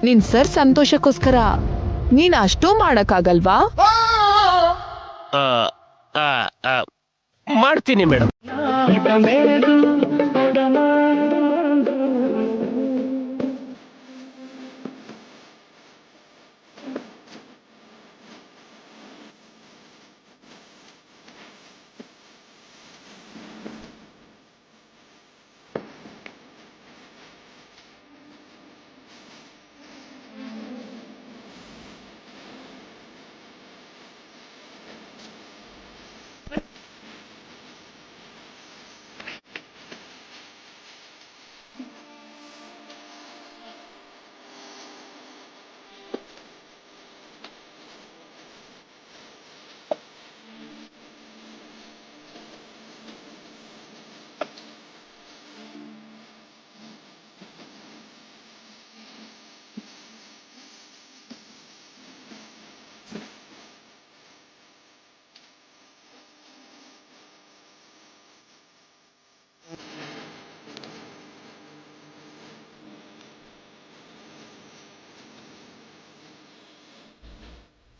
ನಿನ್ ಸರ್ ಸಂತೋಷಕ್ಕೋಸ್ಕರ ನೀನ್ ಅಷ್ಟೂ ಮಾಡಕ್ಕಾಗಲ್ವಾ? ಮಾಡ್ತೀನಿ ಮೇಡಮ್.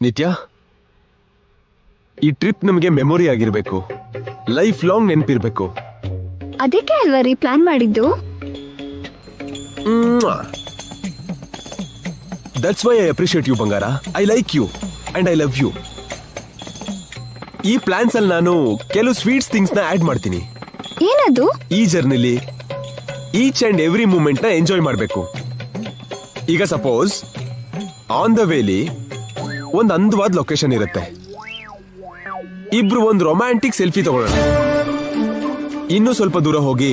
ನಿತ್ಯ, ಈ ಟ್ರಿಪ್ ನಮಗೆ ಮೆಮೊರಿ ಆಗಿರ್ಬೇಕು, ಲೈಫ್ ಲಾಂಗ್ ನೆನಪಿರ್ಬೇಕು. ಅದಕ್ಕೆ ಅಲ್ವಾ ರೀ ಪ್ಲಾನ್ ಮಾಡಿದ್ದು. That's why I appreciate you ಬಂಗಾರ. I like you and I love you. ಈ ಪ್ಲಾನ್ಸ್ ಅಲ್ಲಿ ನಾನು ಕೆಲವು ಸ್ವೀಟ್ಸ್ ಥಿಂಗ್ಸ್ ನ ಆಡ್ ಮಾಡ್ತೀನಿ. ಏನದು? ಈ ಜರ್ನಿಲಿ ಈಚ್ ಅಂಡ್ ಎವ್ರಿ ಮೂಮೆಂಟ್ ನ ಎಂಜಾಯ್ ಮಾಡಬೇಕು. ಈಗ ಸಪೋಸ್ ಆನ್ ದ ವೇಲಿ ಒಂದು ಅಂದವಾದ ಲೊಕೇಶನ್ ಇರುತ್ತೆ. ಇಬ್ರು ಒಂದು ರೊಮ್ಯಾಂಟಿಕ್ ಸೆಲ್ಫಿ ತಗೊಳ್ಳೋಣ. ಇನ್ನು ಸ್ವಲ್ಪ ದೂರ ಹೋಗಿ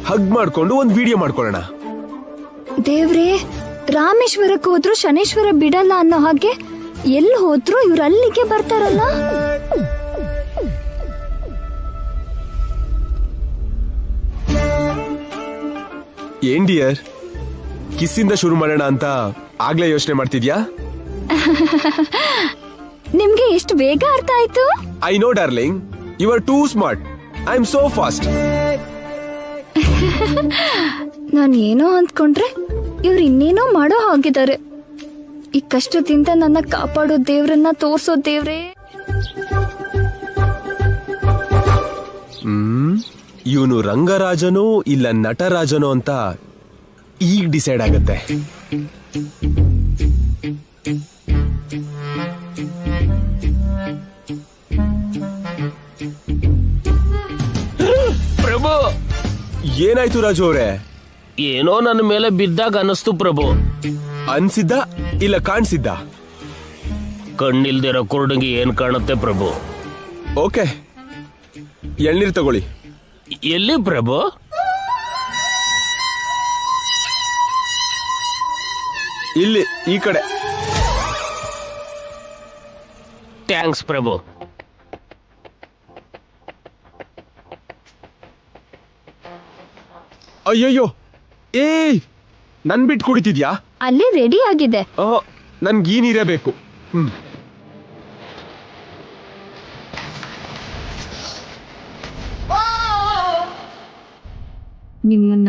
ಹಗ್ ಮಾಡ್ಕೊಂಡು ಒಂದು ವಿಡಿಯೋ ಮಾಡ್ಕೊಳ್ಳೋಣ. ದೇವ್ರೇ, ರಾಮೇಶ್ವರಕ್ಕೆ ಹೋದ್ರು ಶನೇಶ್ವರ ಬಿಡಲ್ಲ ಅನ್ನೋ ಹಾಗೆ ಎಲ್ಲಿ ಹೋದ್ರು ಇವ್ರು ಅಲ್ಲಿಗೆ ಬರ್ತಾರಲ್ಲ. ಏನ್ ಡಿಯರ್, ಕಿಸ್ಸಿಂದ ಶುರು ಮಾಡೋಣ ಅಂತ ಆಗ್ಲೇ ಯೋಚನೆ ಮಾಡ್ತಿದ್ಯಾ? ನಿಮ್ಗೆ ಎಷ್ಟು ಬೇಗ ಅರ್ಥ ಆಯ್ತು? I know darling, you are too smart. I am so fast. ನಾನು ಏನೋ ಅಂದ್ಕೊಂಡ್ರೆ ಇವ್ರು ಇನ್ನೇನೋ ಮಾಡೋ ಹಾಗಿದ್ದಾರೆ. ಈ ಕಷ್ಟದಿಂದ ನನ್ನ ಕಾಪಾಡೋ ದೇವ್ರನ್ನ ತೋರ್ಸೋ ದೇವ್ರೇ. ಇವನು ರಂಗರಾಜನೋ ಇಲ್ಲ ನಟರಾಜನೋ ಅಂತ ಈಗ ಡಿಸೈಡ್ ಆಗತ್ತೆ. ಪ್ರಭು, ಏನಾಯ್ತು ರಾಜು ಅವ್ರೆ? ಏನೋ ನನ್ನ ಮೇಲೆ ಬಿದ್ದಾಗ ಅನಿಸ್ತು ಪ್ರಭು. ಅನ್ಸಿದ್ದ ಇಲ್ಲ ಕಾಣಿಸಿದ್ದ? ಕಣ್ಣಿಲ್ದಿರೋ ಕುರುಡಿಗೆ ಏನ್ ಕಾಣುತ್ತೆ ಪ್ರಭು. ಓಕೆ, ಎಳ್ನೀರು ತಗೊಳ್ಳಿ. ಎಲ್ಲಿ ಪ್ರಭು? ಇಲ್ಲಿ ಈ ಕಡೆ. ಥ್ಯಾಂಕ್ಸ್ ಪ್ರಭು. ಅಯ್ಯಯ್ಯೋ, ಏಯ್ ನನ್ ಬಿಟ್ಟು ಕುಡಿತಿದ್ಯಾ? ಅಲ್ಲಿ ರೆಡಿ ಆಗಿದೆ. ನನ್ಗೆ ಈ ನೀರೇ ಬೇಕು. ನಿಮ್ಮನ್ನ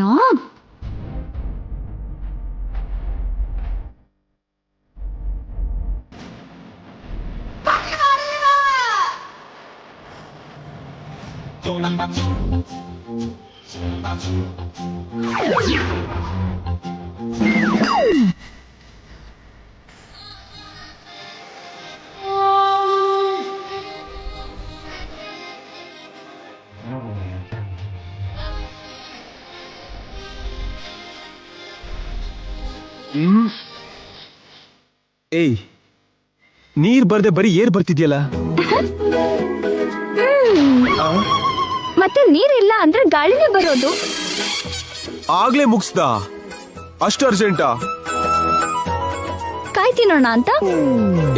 ಏಯ್, ನೀರ್ ಬರ್ದೆ ಬರೀ ಏರ್ ಬರ್ತಿದ್ಯಲ್ಲ. ಮತ್ತೆ ನೀರಿಲ್ಲ ಅಂದ್ರೆ ಗಾಳಿನೇ ಬರೋದು. ಆಗ್ಲೇ ಮುಗಿಸ್ದ? ಅಷ್ಟು ಅರ್ಜೆಂಟಾ? ಕಾಯಿ ತಿನ್ನೋಣ ಅಂತ.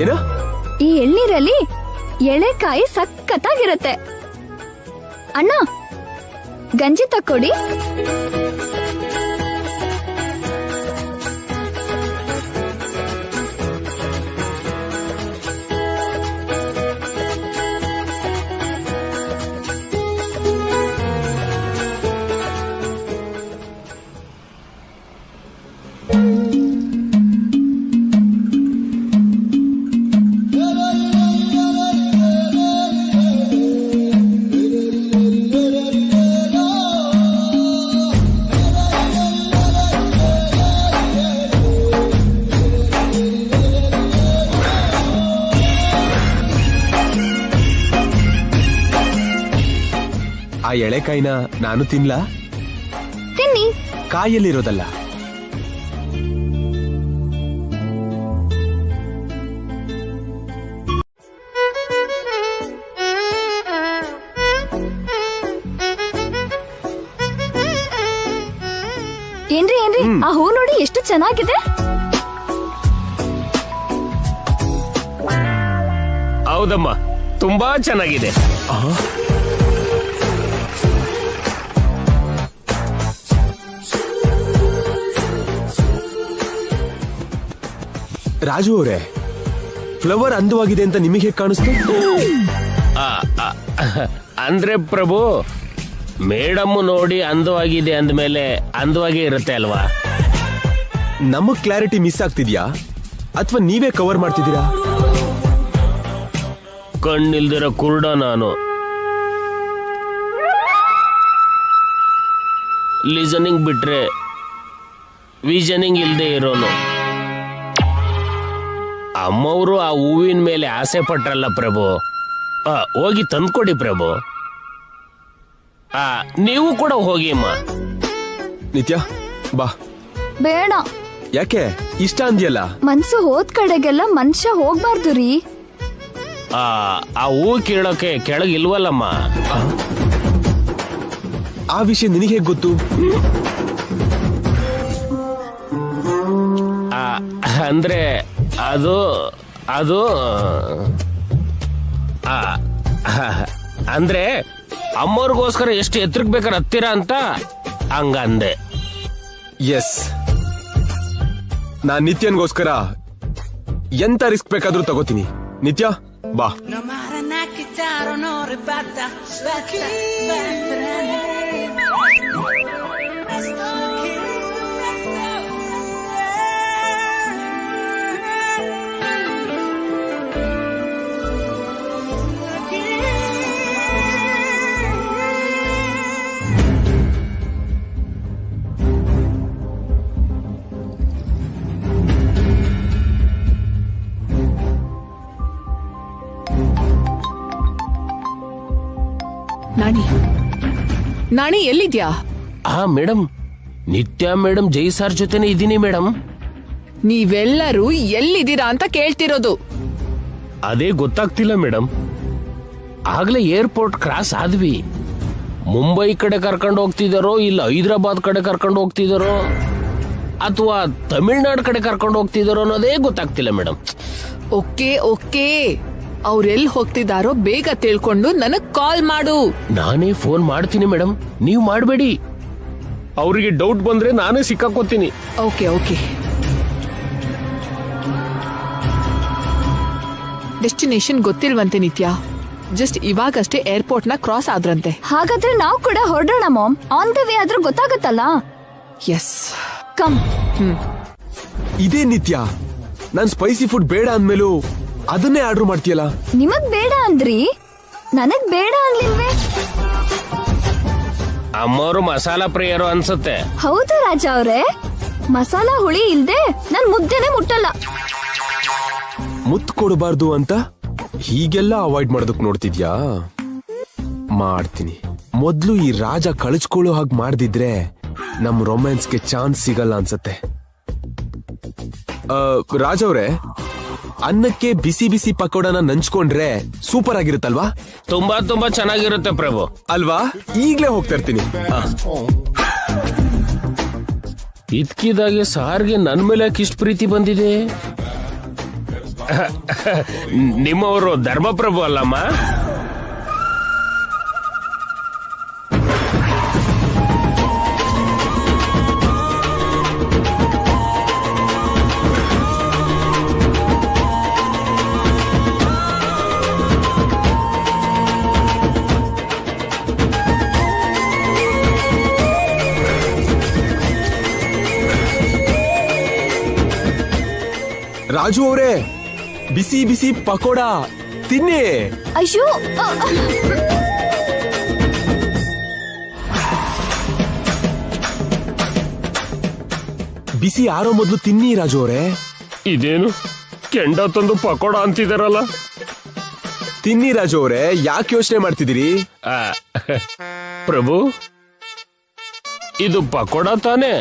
ಏನ? ಈ ಎಳ್ನೀರಲ್ಲಿ ಎಳೆಕಾಯಿ ಸಖತ್ತಾಗಿರತ್ತೆ. ಅಣ್ಣ, ಗಂಜಿ ತಕ್ಕೊಡಿ. ಆ ಎಳೆಕಾಯಿನ ನಾನು ತಿನ್ಲಾ? ತಿನ್ನಿ. ಕಾಯಲ್ಲಿರೋದಲ್ಲ. ಏನ್ರಿ ಆ ಹೂ ನೋಡಿ ಎಷ್ಟು ಚೆನ್ನಾಗಿದೆ. ಹೌದಮ್ಮ, ತುಂಬಾ ಚೆನ್ನಾಗಿದೆ. ರಾಜು ಅವರೇ, ಫ್ಲವರ್ ಅಂದವಾಗಿದೆ ಅಂತ ನಿಮಗೆ ಹೇಗೆ ಕಾಣಿಸ್ತು? ಅಂದ್ರೆ ಪ್ರಭು, ಮೇಡಮ್ ನೋಡಿ ಅಂದವಾಗಿದೆ ಅಂದ್ಮೇಲೆ ಅಂದವಾಗೇ ಇರುತ್ತೆ ಅಲ್ವಾ? ನಮಗ್ ಕ್ಲಾರಿಟಿ ಮಿಸ್ ಆಗ್ತಿದ್ಯಾ ಅಥವಾ ನೀವೇ ಕವರ್ ಮಾಡ್ತಿದ್ದೀರಾ? ಕಣ್ಣಿಲ್ದಿರೋ ಕುರುಡ ನಾನು. ಲಿಸನಿಂಗ್ ಬಿಟ್ರೆ ವಿಷನಿಂಗ್ ಇಲ್ದೇ ಇರೋನು. ಅಮ್ಮವರು ಆ ಹೂವಿನ ಮೇಲೆ ಆಸೆ ಪಟ್ರಲ್ಲ ಪ್ರಭು, ಹೋಗಿ ತಂದ್ಕೊಡಿ ಪ್ರಭು. ನೀವು ಕೂಡ ಹೋಗಿ ಅಮ್ಮ. ನಿತ್ಯ ಬಾ. ಬೇಡ. ಯಾಕೆ? ಇಷ್ಟ ಅಂದ್ಯಲ್ಲ. ಮನ್ಸು ಹೋದ್ ಕಡೆಗೆಲ್ಲ ಮನುಷ್ಯ ಹೋಗ್ಬಾರ್ದು ರೀ. ಆ ಹೂ ಕೀಳೋಕೆ ಕೆಳಗಿಲ್ವಲ್ಲಮ್ಮ. ಆ ವಿಷಯ ನಿನಗೆ ಹೇಗೆ ಗೊತ್ತು? ಅಂದ್ರೆ ಅದು ಅದು ಅಂದ್ರೆ ಅಮ್ಮವ್ರಿಗೋಸ್ಕರ ಎಷ್ಟು ಎತ್ತರಕ್ಕೆ ಬೇಕಾದ್ರೆ ಹತ್ತಿರ ಅಂತ ಹಂಗಂದೆ. ಎಸ್, ನಾನ್ ನಿತ್ಯನ್ಗೋಸ್ಕರ ಎಂತ ರಿಸ್ಕ್ ಬೇಕಾದ್ರೂ ತಗೋತೀನಿ. ನಿತ್ಯ ಬಾ. ನಾಣಿ ಎಲ್ಲಿದ್ಯಾ? ಹಾ ಮೇಡಮ್, ನಿತ್ಯ ಮೇಡಮ್ ಜೈ ಸಾರ್ ಜೊತೆನೆ ಇದ್ದೀನಿ ಮೇಡಮ್. ನೀವೆಲ್ಲರೂ ಎಲ್ಲಿದ್ದೀರಾ ಅಂತ ಕೇಳ್ತಿರೋದು. ಅದೇ ಗೊತ್ತಾಗ್ತಿಲ್ಲ ಮೇಡಮ್. ಆಗ್ಲೇ ಏರ್ಪೋರ್ಟ್ ಕ್ರಾಸ್ ಆದ್ವಿ. ಮುಂಬೈ ಕಡೆ ಕರ್ಕೊಂಡು ಹೋಗ್ತಿದಾರೋ ಇಲ್ಲ ಹೈದರಾಬಾದ್ ಕಡೆ ಕರ್ಕೊಂಡು ಹೋಗ್ತಿದಾರೋ ಅಥವಾ ತಮಿಳ್ನಾಡು ಕಡೆ ಕರ್ಕೊಂಡು ಹೋಗ್ತಿದಾರೋ ಅನ್ನೋದೇ ಗೊತ್ತಾಗ್ತಿಲ್ಲ ಮೇಡಮ್. ಓಕೆ ಅವ್ರೆಲ್ಲಿ ಹೋಗ್ತಿದಾರೋ ಬೇಗ ತಿಳ್ಕೊಂಡು ನನಗ್ ಕಾಲ್ ಮಾಡು. ನಾನೇ ಫೋನ್ ಮಾಡ್ತೀನಿ ಮೇಡಮ್, ನೀವು ಮಾಡಬೇಡಿ. ಅವರಿಗೆ ಡೌಟ್ ಬಂದ್ರೆ ನಾನೇ ಸಿಕ್ಕಾಕೋತೀನಿ. ಓಕೆ ಡೆಸ್ಟಿನೇಷನ್ ಗೊತ್ತಿಲ್ವಂತೆ ನಿತ್ಯ. ಜಸ್ಟ್ ಇವಾಗಷ್ಟೇ ಏರ್ಪೋರ್ಟ್ ನ ಕ್ರಾಸ್ ಆದ್ರಂತೆ. ಹಾಗಾದ್ರೆ ನಾವು ಕೂಡ ಹೊರಡೋಣ ಮಾಮ್. ಆನ್ ದ ವೇ ಆದ್ರೂ ಗೊತ್ತಾಗತ್ತಲ್ಲ. S come. ಇದೇ ನಿತ್ಯ, ನಾನ್ ಸ್ಪೈಸಿ ಫುಡ್ ಬೇಡ ಅಂದ್ಮೇಲೂ ಅದನ್ನೇ ಆರ್ಡರ್ ಮಾಡ್ತೀಯಲ್ಲ. ನಿಮಗ್ ಬೇಡ ಅಂದ್ರಿ, ನನಗ್ ಬೇಡ ಅನ್ಲಿಲ್ವೇ? ಅಮ್ಮವರು ಮಸಾಲಾ ಪ್ರಿಯರು ಅನ್ಸುತ್ತೆ. ಹೌದು ರಾಜ ಅವ್ರೆ, ಮಸಾಲಾ ಹುಳಿ ಇಲ್ದೆ ನನ್ ಮುದ್ದೆನೆ ಮುಟ್ಟಲ್ಲ. ಮುತ್ತು ಕೊಡಬಾರ್ದು ಅಂತ ಹೀಗೆಲ್ಲ ಅವಾಯ್ಡ್ ಮಾಡೋದಕ್ ನೋಡ್ತಿದ್ಯಾ? ಮಾಡ್ತೀನಿ. ಮೊದ್ಲು ಈ ರಾಜ ಕಳಿಸ್ಕೊಳ್ಳೋ ಹಾಗೆ ಮಾಡ್ದಿದ್ರೆ ನಮ್ ರೊಮ್ಯಾನ್ಸ್ಗೆ ಚಾನ್ಸ್ ಸಿಗಲ್ಲ ಅನ್ಸತ್ತೆ. ರಾಜ ಅವ್ರೆ, ಅನ್ನಕ್ಕೆ ಬಿಸಿ ಬಿಸಿ ಪಕೋಡನ ನಂಚ್ಕೊಂಡ್ರೆ ಸೂಪರ್ ಆಗಿರುತ್ತಲ್ವಾ? ತುಂಬಾ ಚೆನ್ನಾಗಿರುತ್ತೆ ಪ್ರಭು. ಅಲ್ವಾ? ಈಗ್ಲೇ ಹೋಗ್ತಾ ಇರ್ತೀನಿ. ಇದ್ಕಿದಾಗೆ ಸಾರ್ಗೆ ನನ್ ಮೇಲೆ ಯಾಕೆ ಪ್ರೀತಿ ಬಂದಿದೆ? ನಿಮ್ಮವರು ಧರ್ಮಪ್ರಭು ಅಲ್ಲಮ್ಮ? ರಾಜು ಅವರೇ, ಬಿಸಿ ಬಿಸಿ ಪಕೋಡ ತಿನ್ನಿ. ಅಯ್ಯೋ, ಬಿಸಿ ಆರೋ ಮೊದ್ಲು ತಿನ್ನಿ ರಾಜು ಅವರೇ. ಇದೇನು ಕೆಂಡ ತಂದು ಪಕೋಡ ಅಂತಿದಾರಲ್ಲ? ತಿನ್ನಿ ರಾಜು ಅವರೇ, ಯಾಕೆ ಯೋಚನೆ ಮಾಡ್ತಿದ್ದೀರಿ? ಪ್ರಭು, ಇದು ಪಕೋಡ ತಾನೇ?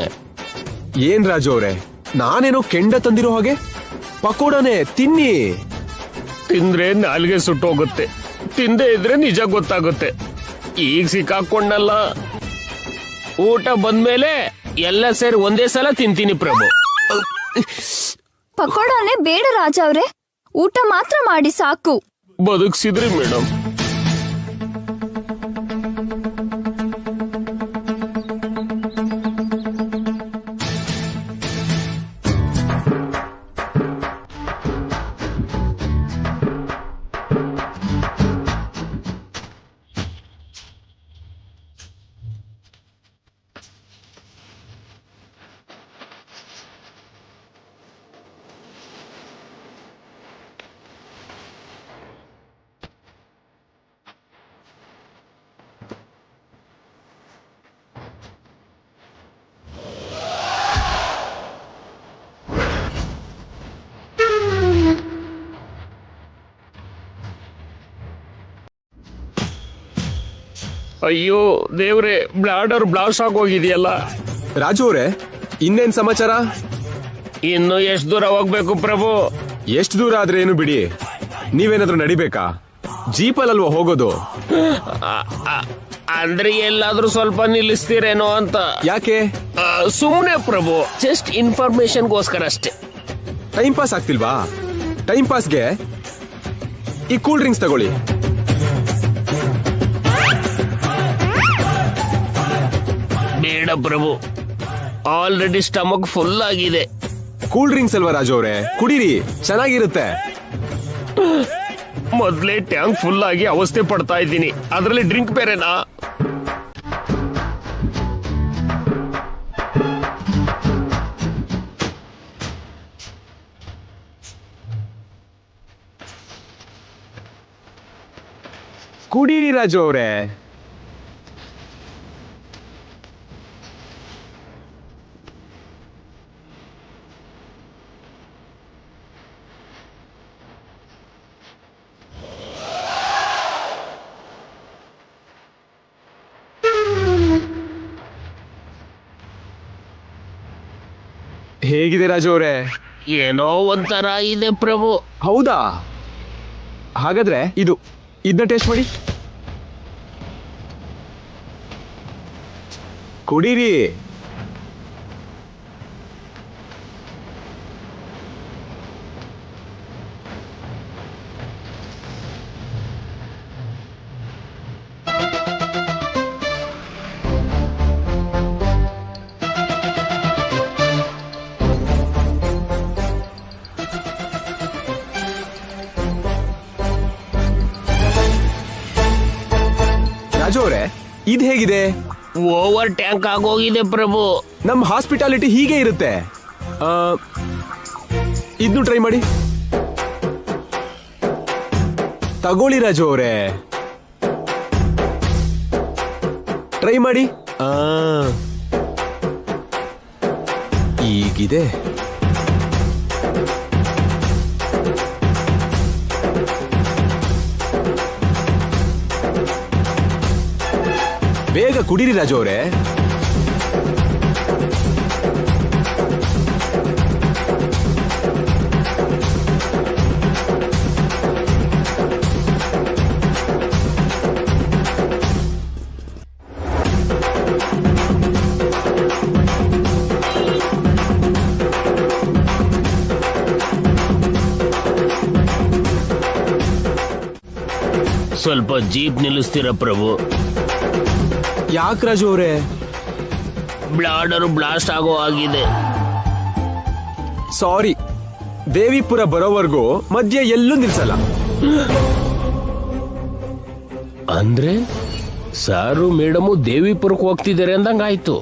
ಏನ್ ರಾಜು ಅವರೇ, ನಾನೇನೋ ಕೆಂಡ ತಂದಿರೋ ಹಾಗೆ? ಪಕೋಡನೇ, ತಿನ್ನಿ. ತಿಂದ್ರೆ ನಾಲ್ಗೆ ಸುಟ್ಟೋಗುತ್ತೆ, ತಿಂದೇ ಇದ್ರೆ ನಿಜ ಗೊತ್ತಾಗುತ್ತೆ. ಈಗ ಸಿಕ್ಕಾಕೊಂಡಲ್ಲ. ಊಟ ಬಂದ್ಮೇಲೆ ಎಲ್ಲ ಸೇರಿ ಒಂದೇ ಸಲ ತಿಂತೀನಿ ಪ್ರಭು. ಪಕೋಡನೇ ಬೇಡ ರಾಜ ಅವ್ರೆ, ಊಟ ಮಾತ್ರ ಮಾಡಿ ಸಾಕು. ಬದುಕ್ಸಿದ್ರಿ ಮೇಡಮ್. ಅಯ್ಯೋ ದೇವ್ರೆ, ಬ್ಲಾಡರ್ ಬ್ಲಾಸ್ಟ್ ಆಗೋಗಿದೆಯಲ್ಲ. ರಾಜು ಅವರೇ, ಇನ್ನೇನ್ ಸಮಾಚಾರ? ಇನ್ನು ಎಷ್ಟು ದೂರ ಹೋಗ್ಬೇಕು ಪ್ರಭು? ಎಷ್ಟು ದೂರ ಆದ್ರೆ ಏನು ಬಿಡಿ, ನೀವೇನಾದ್ರೂ ನಡಿಬೇಕಾ? ಜೀಪಲ್ಲಲ್ವಾ ಹೋಗೋದು? ಅಂದ್ರೆ ಎಲ್ಲಾದ್ರೂ ಸ್ವಲ್ಪ ನಿಲ್ಲಿಸ್ತೀರೇನೋ ಅಂತ. ಯಾಕೆ? ಸುಮ್ನೆ ಪ್ರಭು, ಜಸ್ಟ್ ಇನ್ಫಾರ್ಮೇಶನ್ಗೋಸ್ಕರ ಅಷ್ಟೇ. ಟೈಮ್ ಪಾಸ್ ಆಗ್ತಿಲ್ವಾ? ಟೈಮ್ ಪಾಸ್ಗೆ ಈ ಕೂಲ್ ಡ್ರಿಂಕ್ಸ್ ತಗೊಳ್ಳಿ. ಬೇಡ ಪ್ರಭು, ಆಲ್ರೆಡಿ ಸ್ಟಮಕ್ ಫುಲ್ ಆಗಿದೆ. ಕೂಲ್ ಡ್ರಿಂಕ್ಸ್ ಅಲ್ವಾ ರಾಜು ಅವರೇ, ಕುಡೀರಿ, ಚೆನ್ನಾಗಿರುತ್ತೆ. ಮೊದ್ಲೇ ಟ್ಯಾಂಕ್ ಫುಲ್ ಆಗಿ ಅವಸ್ಥೆ ಪಡ್ತಾ ಇದ್ದೀನಿ, ಅದರಲ್ಲಿ ಡ್ರಿಂಕ್ ಬೇರೆನಾ? ಕುಡೀರಿ ರಾಜು ಅವರೇ. ಹೇಗಿದೆ ರಾಜು ಅವರೇ? ಏನೋ ಒಂಥರ ಇದೆ ಪ್ರಭು. ಹೌದಾ? ಹಾಗಾದ್ರೆ ಇದನ್ನ ಟೇಸ್ಟ್ ಮಾಡಿ, ಕುಡೀರಿ. ರಾಜು ಅವರೇ, ಇದು ಹೇಗಿದೆ? ಓವರ್ ಟ್ಯಾಂಕ್ ಆಗೋಗಿದೆ ಪ್ರಭು. ನಮ್ಮ ಹಾಸ್ಪಿಟಾಲಿಟಿ ಹೀಗೆ ಇರುತ್ತೆ. ಇದನ್ನು ಟ್ರೈ ಮಾಡಿ. ತಗೊಳ್ಳಿ ರಾಜು ಅವರೇ, ಟ್ರೈ ಮಾಡಿ. ಈಗಿದೆ. ಬೇಗ ಕುಡೀರಿ ರಾಜು ಅವರೇ. ಸ್ವಲ್ಪ ಜೀಪ್ ನಿಲ್ಲಿಸ್ತೀರ ಪ್ರಭು? ಯಾಕೆ ರಾಜು ಅವರೇ? ಬ್ಲಾಡರ್ ಬ್ಲಾಸ್ಟ್ ಆಗೋ ಆಗಿದೆ. ಸಾರಿ, ದೇವಿಪುರ ಬರೋವರೆಗೂ ಮಧ್ಯ ಎಲ್ಲೂ ನಿಲ್ಸಲ್ಲ. ಅಂದ್ರೆ ಸಾರು ಮೇಡಮು ದೇವಿಪುರಕ್ಕೆ ಹೋಗ್ತಿದ್ದಾರೆ ಅಂದಂಗಾಯ್ತು.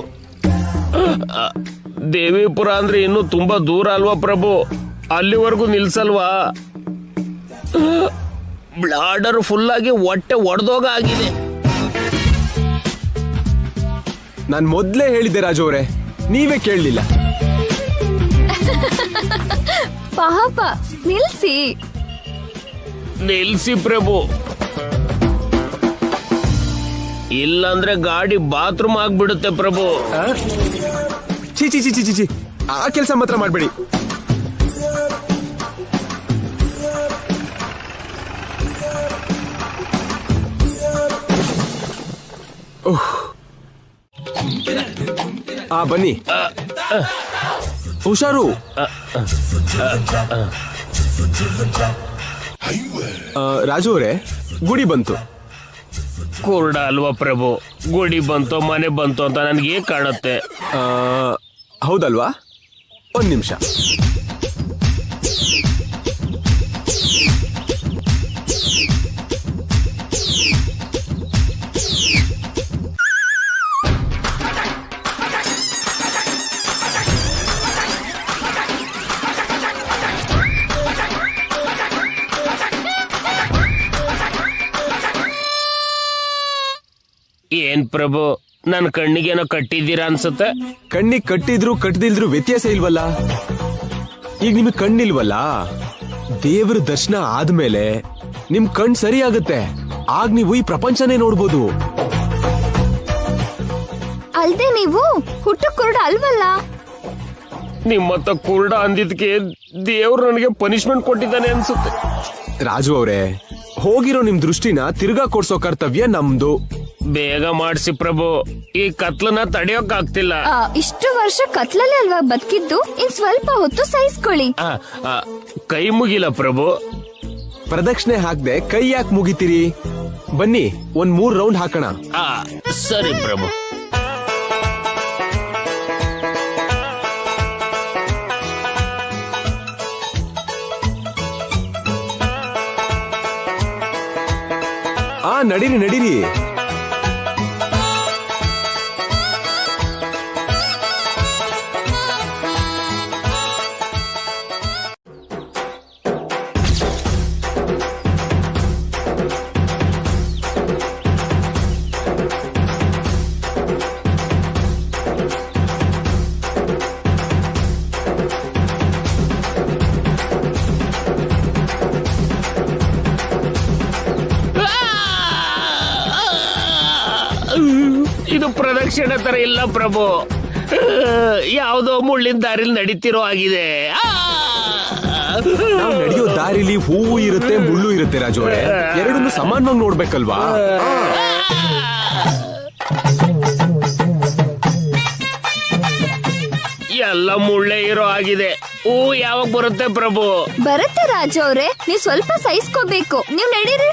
ದೇವಿಪುರ ಅಂದ್ರೆ ಇನ್ನು ತುಂಬಾ ದೂರ ಅಲ್ವಾ ಪ್ರಭು? ಅಲ್ಲಿವರೆಗೂ ನಿಲ್ಸಲ್ವಾ? ಬ್ಲಾಡರ್ ಫುಲ್ ಆಗಿ ಹೊಟ್ಟೆ ಒಡೆದೋಗ ಆಗಿದೆ. ನಾನ್ ಮೊದ್ಲೇ ಹೇಳಿದ್ದೆ ರಾಜು ಅವರೇ, ನೀವೇ ಕೇಳಲಿಲ್ಲ. ಪಾಪ, ನಿಲ್ಸಿ ಪ್ರಭು, ಇಲ್ಲಾಂದ್ರೆ ಗಾಡಿ ಬಾತ್ರೂಮ್ ಆಗ್ಬಿಡುತ್ತೆ ಪ್ರಭು. ಚೀ ಚಿ ಚಿ ಚಿ ಚಿ, ಆ ಕೆಲಸ ಮಾತ್ರ ಮಾಡ್ಬೇಡಿ. ಬನ್ನಿ, ಹುಷಾರು. ರಾಜು ಅವರೇ, ಗುಡಿ ಬಂತು. ಕುರುಡ ಅಲ್ವಾ ಪ್ರಭು? ಗುಡಿ ಬಂತು ಮನೆ ಬಂತು ಅಂತ ನನಗೆ ಕಾಣುತ್ತೆ. ಹೌದಲ್ವಾ? ಒಂದ್ ನಿಮಿಷ. ಏನ್ ಪ್ರಭು, ನನ್ ಕಣ್ಣಿಗೇನೋ ಕಟ್ಟಿದ್ದೀರಾ ಅನ್ಸುತ್ತೆ. ಕಣ್ಣಿಗೆ ಕಟ್ಟಿದ್ರು ಕಟ್ಟದಿಲ್ದ್ರು ವ್ಯತ್ಯಾಸ ಇಲ್ವಲ್ಲ? ಈಗ ನಿಮಗೆ ಕಣ್ಣಿಲ್ವಲ್ಲ, ದೇವರ ದರ್ಶನ ಆದ್ಮೇಲೆ ನಿಮ್ ಕಣ್ ಸರಿ ಆಗುತ್ತೆ. ಆಗ ನೀವು ಈ ಪ್ರಪಂಚನೇ ನೋಡ್ಬೋದು. ಅಲ್ದೆ ನೀವು ಹುಟ್ಟು ಕುರುಡ ಅಲ್ವಲ್ಲ? ನಿಮ್ಮತ್ತ ಕುರುಡ ಅಂದಿದ್ಕೆ ದೇವ್ರು ನನಗೆ ಪನಿಷ್ಮೆಂಟ್ ಕೊಟ್ಟಿದ್ದಾನೆ ಅನ್ಸುತ್ತೆ. ರಾಜು ಅವರೇ, ಹೋಗಿರೋ ನಿಮ್ ದೃಷ್ಟಿನ ತಿರ್ಗಾ ಕೊಡ್ಸೋ ಕರ್ತವ್ಯ ನಮ್ದು. ಬೇಗ ಮಾಡಿಸಿ ಪ್ರಭು, ಈ ಕತ್ಲನ್ನ ತಡೆಯೋಕ್ ಆಗ್ತಿಲ್ಲ. ಇಷ್ಟು ವರ್ಷ ಕತ್ಲಲ್ಲಿ ಅಲ್ವಾ ಬದುಕಿದ್ದು, ಇನ್ ಸ್ವಲ್ಪ ಹೊತ್ತು ಸಹಿಸ್ಕೊಳ್ಳಿ. ಕೈ ಮುಗಿಲ ಪ್ರಭು. ಪ್ರದಕ್ಷಿಣೆ ಹಾಕ್ದೆ ಕೈ ಯಾಕೆ ಮುಗಿತೀರಿ? ಬನ್ನಿ, ಒಂದ್ 3 ರೌಂಡ್ ಹಾಕೋಣ. ಸರಿ ಪ್ರಭು. ನಡೀರಿ ನಡೀರಿ. ಇದು ಪ್ರದಕ್ಷಿಣೆ ತರ ಇಲ್ಲ ಪ್ರಭು. ಯಾವುದೋ ಮುಳ್ಳಿನ ದಾರಿಲಿ ನಡೀತಿರೋ ಆಗಿದೆ. ನಾವು ನಡೆಯೋ ದಾರಿಲಿ ಹೂವು ಇರುತ್ತೆ, ಮುಳ್ಳು ಇರುತ್ತೆ ರಾಜು ಅವರೇ. ಎರಡನ್ನೂ ಸಮಾನವಾಗಿ ನೋಡ್ಬೇಕಲ್ವಾ? ಎಲ್ಲ ಮುಳ್ಳೆ ಇರೋ ಆಗಿದೆ. ಹೂ ಯಾವಾಗ ಬರುತ್ತೆ ಪ್ರಭು? ಬರುತ್ತೆ ರಾಜು ಅವ್ರೆ, ನೀವ್ ಸ್ವಲ್ಪ ಸಹಿಸ್ಕೋಬೇಕು. ನೀವ್ ನಡೀರಿ.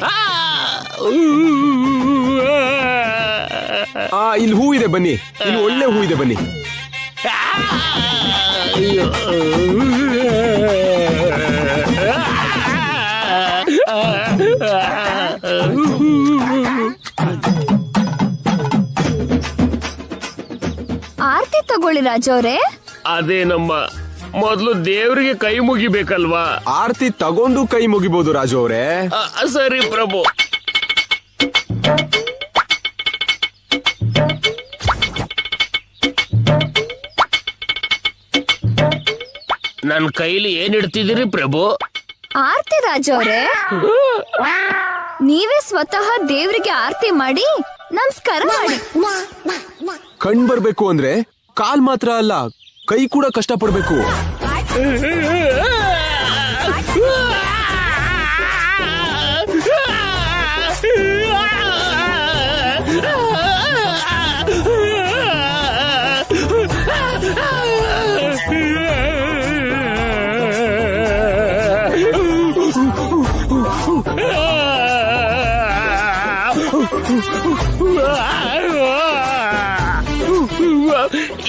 ಇಲ್ಲಿ ಹೂ ಇದೆ ಬನ್ನಿ, ಇಲ್ಲಿ ಒಳ್ಳೆ ಹೂ ಇದೆ ಬನ್ನಿ. ಆರ್ತಿ ತಗೊಳ್ಳಿ ರಾಜು ಅವ್ರೆ. ಅದೇನಮ್ಮ, ಮೊದ್ಲು ದೇವ್ರಿಗೆ ಕೈ ಮುಗಿಬೇಕಲ್ವಾ? ಆರ್ತಿ ತಗೊಂಡು ಕೈ ಮುಗಿಬಹುದು ರಾಜು ಅವರೇ. ಸರಿ ಪ್ರಭು. ನನ್ ಕೈಲಿ ಏನ್ ಇಡ್ತಿದ್ದೀರಿ ಪ್ರಭು? ಆರ್ತಿ ರಾಜು ಅವ್ರೆ, ನೀವೇ ಸ್ವತಃ ದೇವ್ರಿಗೆ ಆರ್ತಿ ಮಾಡಿ ನಮಸ್ಕಾರ ಮಾಡಿ. ಕಣ್ ಬರ್ಬೇಕು ಅಂದ್ರೆ ಕಾಲ್ ಮಾತ್ರ ಅಲ್ಲ, ಕೈ ಕೂಡ ಕಷ್ಟ ಪಡ್ಬೇಕು.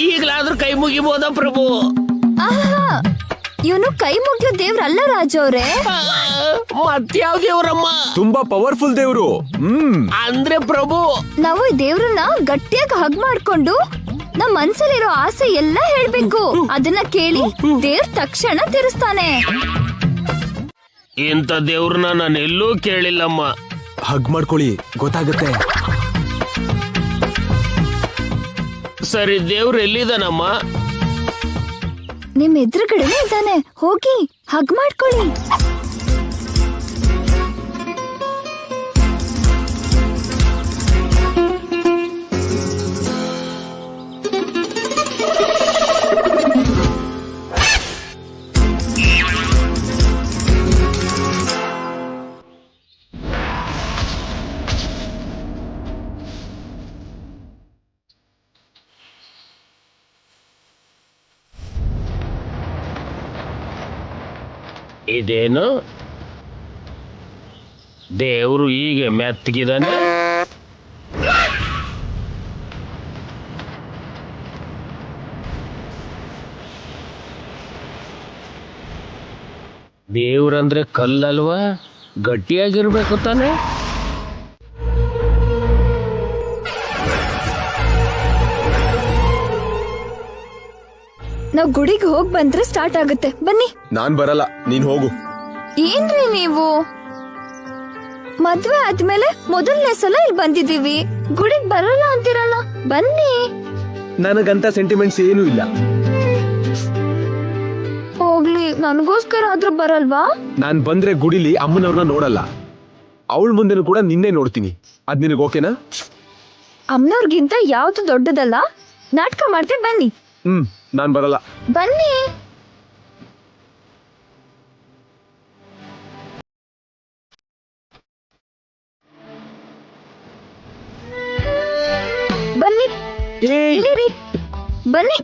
ಈಗಲಾದ್ರೂ ಕೈ ಮುಗಿಬೋದಾ ಪ್ರಭು? ಇವನು ಕೈ ಮುಗಿಯೋ ದೇವ್ರಲ್ಲ ರಾಜು ಅವ್ರೆ. ಮತ್ಯಾವ ದೇವ್ರಮ್ಮ? ತುಂಬಾ ಪವರ್ಫುಲ್ ದೇವ್ರು. ಅಂದ್ರೆ ಪ್ರಭು, ನಾವು ಈ ದೇವ್ರನ್ನ ಗಟ್ಟಿಯಾಗಿ ಹಗ್ ಮಾಡ್ಕೊಂಡು ನಮ್ ಮನ್ಸಲ್ಲಿರೋ ಆಸೆ ಎಲ್ಲ ಹೇಳ್ಬೇಕು. ಅದನ್ನ ಕೇಳಿ ದೇವ್ರ ತಕ್ಷಣ ತೀರಿಸ್ತಾನೆ. ಇಂಥ ದೇವ್ರನ್ನ ನಾನು ಎಲ್ಲೂ ಕೇಳಿಲ್ಲಮ್ಮ. ಹಗ್ ಮಾಡ್ಕೊಳ್ಳಿ, ಗೊತ್ತಾಗುತ್ತೆ. ಸರಿ, ದೇವ್ರು ಎಲ್ಲಿದಾನಮ್ಮ? ನಿಮ್ ಎದುರುಗಡೆನೆ ಇದ್ದಾನೆ, ಹೋಗಿ ಹಗ್ ಮಾಡ್ಕೊಳ್ಳಿ. ಇದೇನು ದೇವ್ರು ಹೀಗೆ ಮೆತ್ತಗಿದಾನೆ? ದೇವ್ರಂದ್ರೆ ಕಲ್ಲಲ್ವಾ, ಗಟ್ಟಿಯಾಗಿರ್ಬೇಕು ತಾನೆ? ನಾವ್ ಗುಡಿಗೆ ಹೋಗ್ ಬಂದ್ರೆ ಸ್ಟಾರ್ಟ್ ಆಗುತ್ತೆ. ಬನ್ನಿ. ನಾನ್ ಬರಲ್ಲ, ನೀನ್ ಹೋಗು. ಏನ್ರಿ ನೀವು? ಮದ್ವೆ ಆದ್ಮೇಲೆ ಮೊದಲನೇ ಸಲ ಇಲ್ಲಿ ಬಂದಿದೀವಿ, ಗುಡಿಗೆ ಬರಲ್ಲ ಅಂತೀರಲ್ಲ. ಬನ್ನಿ. ನನಗಂತ ಸೆಂಟಿಮೆಂಟ್ಸ್ ಏನೂ ಇಲ್ಲ. ಹೋಗ್ಲಿ, ನನಗೋಸ್ಕರ ಆದ್ರೂ ಬರಲ್ವಾ? ನಾನ್ ಬಂದ್ರೆ ಗುಡಿಲಿ ಅಮ್ಮನವ್ರನ್ನ ನೋಡಲ್ಲ. ಅವಳ ಮುಂದೆನೂ ಕೂಡ ನಿನ್ನೆ ನೋಡ್ತೀನಿ. ಅದ್ ನಿನಗೆ ಓಕೆನಾ? ಅಮ್ಮನವ್ರಿಗಿಂತ ಯಾವ್ದು ದೊಡ್ಡದಲ್ಲ. ನಾಟಕ ಮಾಡ್ತೀವಿ, ಬನ್ನಿ. ನಾನ್ ಬರಲ್ಲ. ಬನ್ನಿ. ಬನ್ನಿ. ಬನ್ನಿ.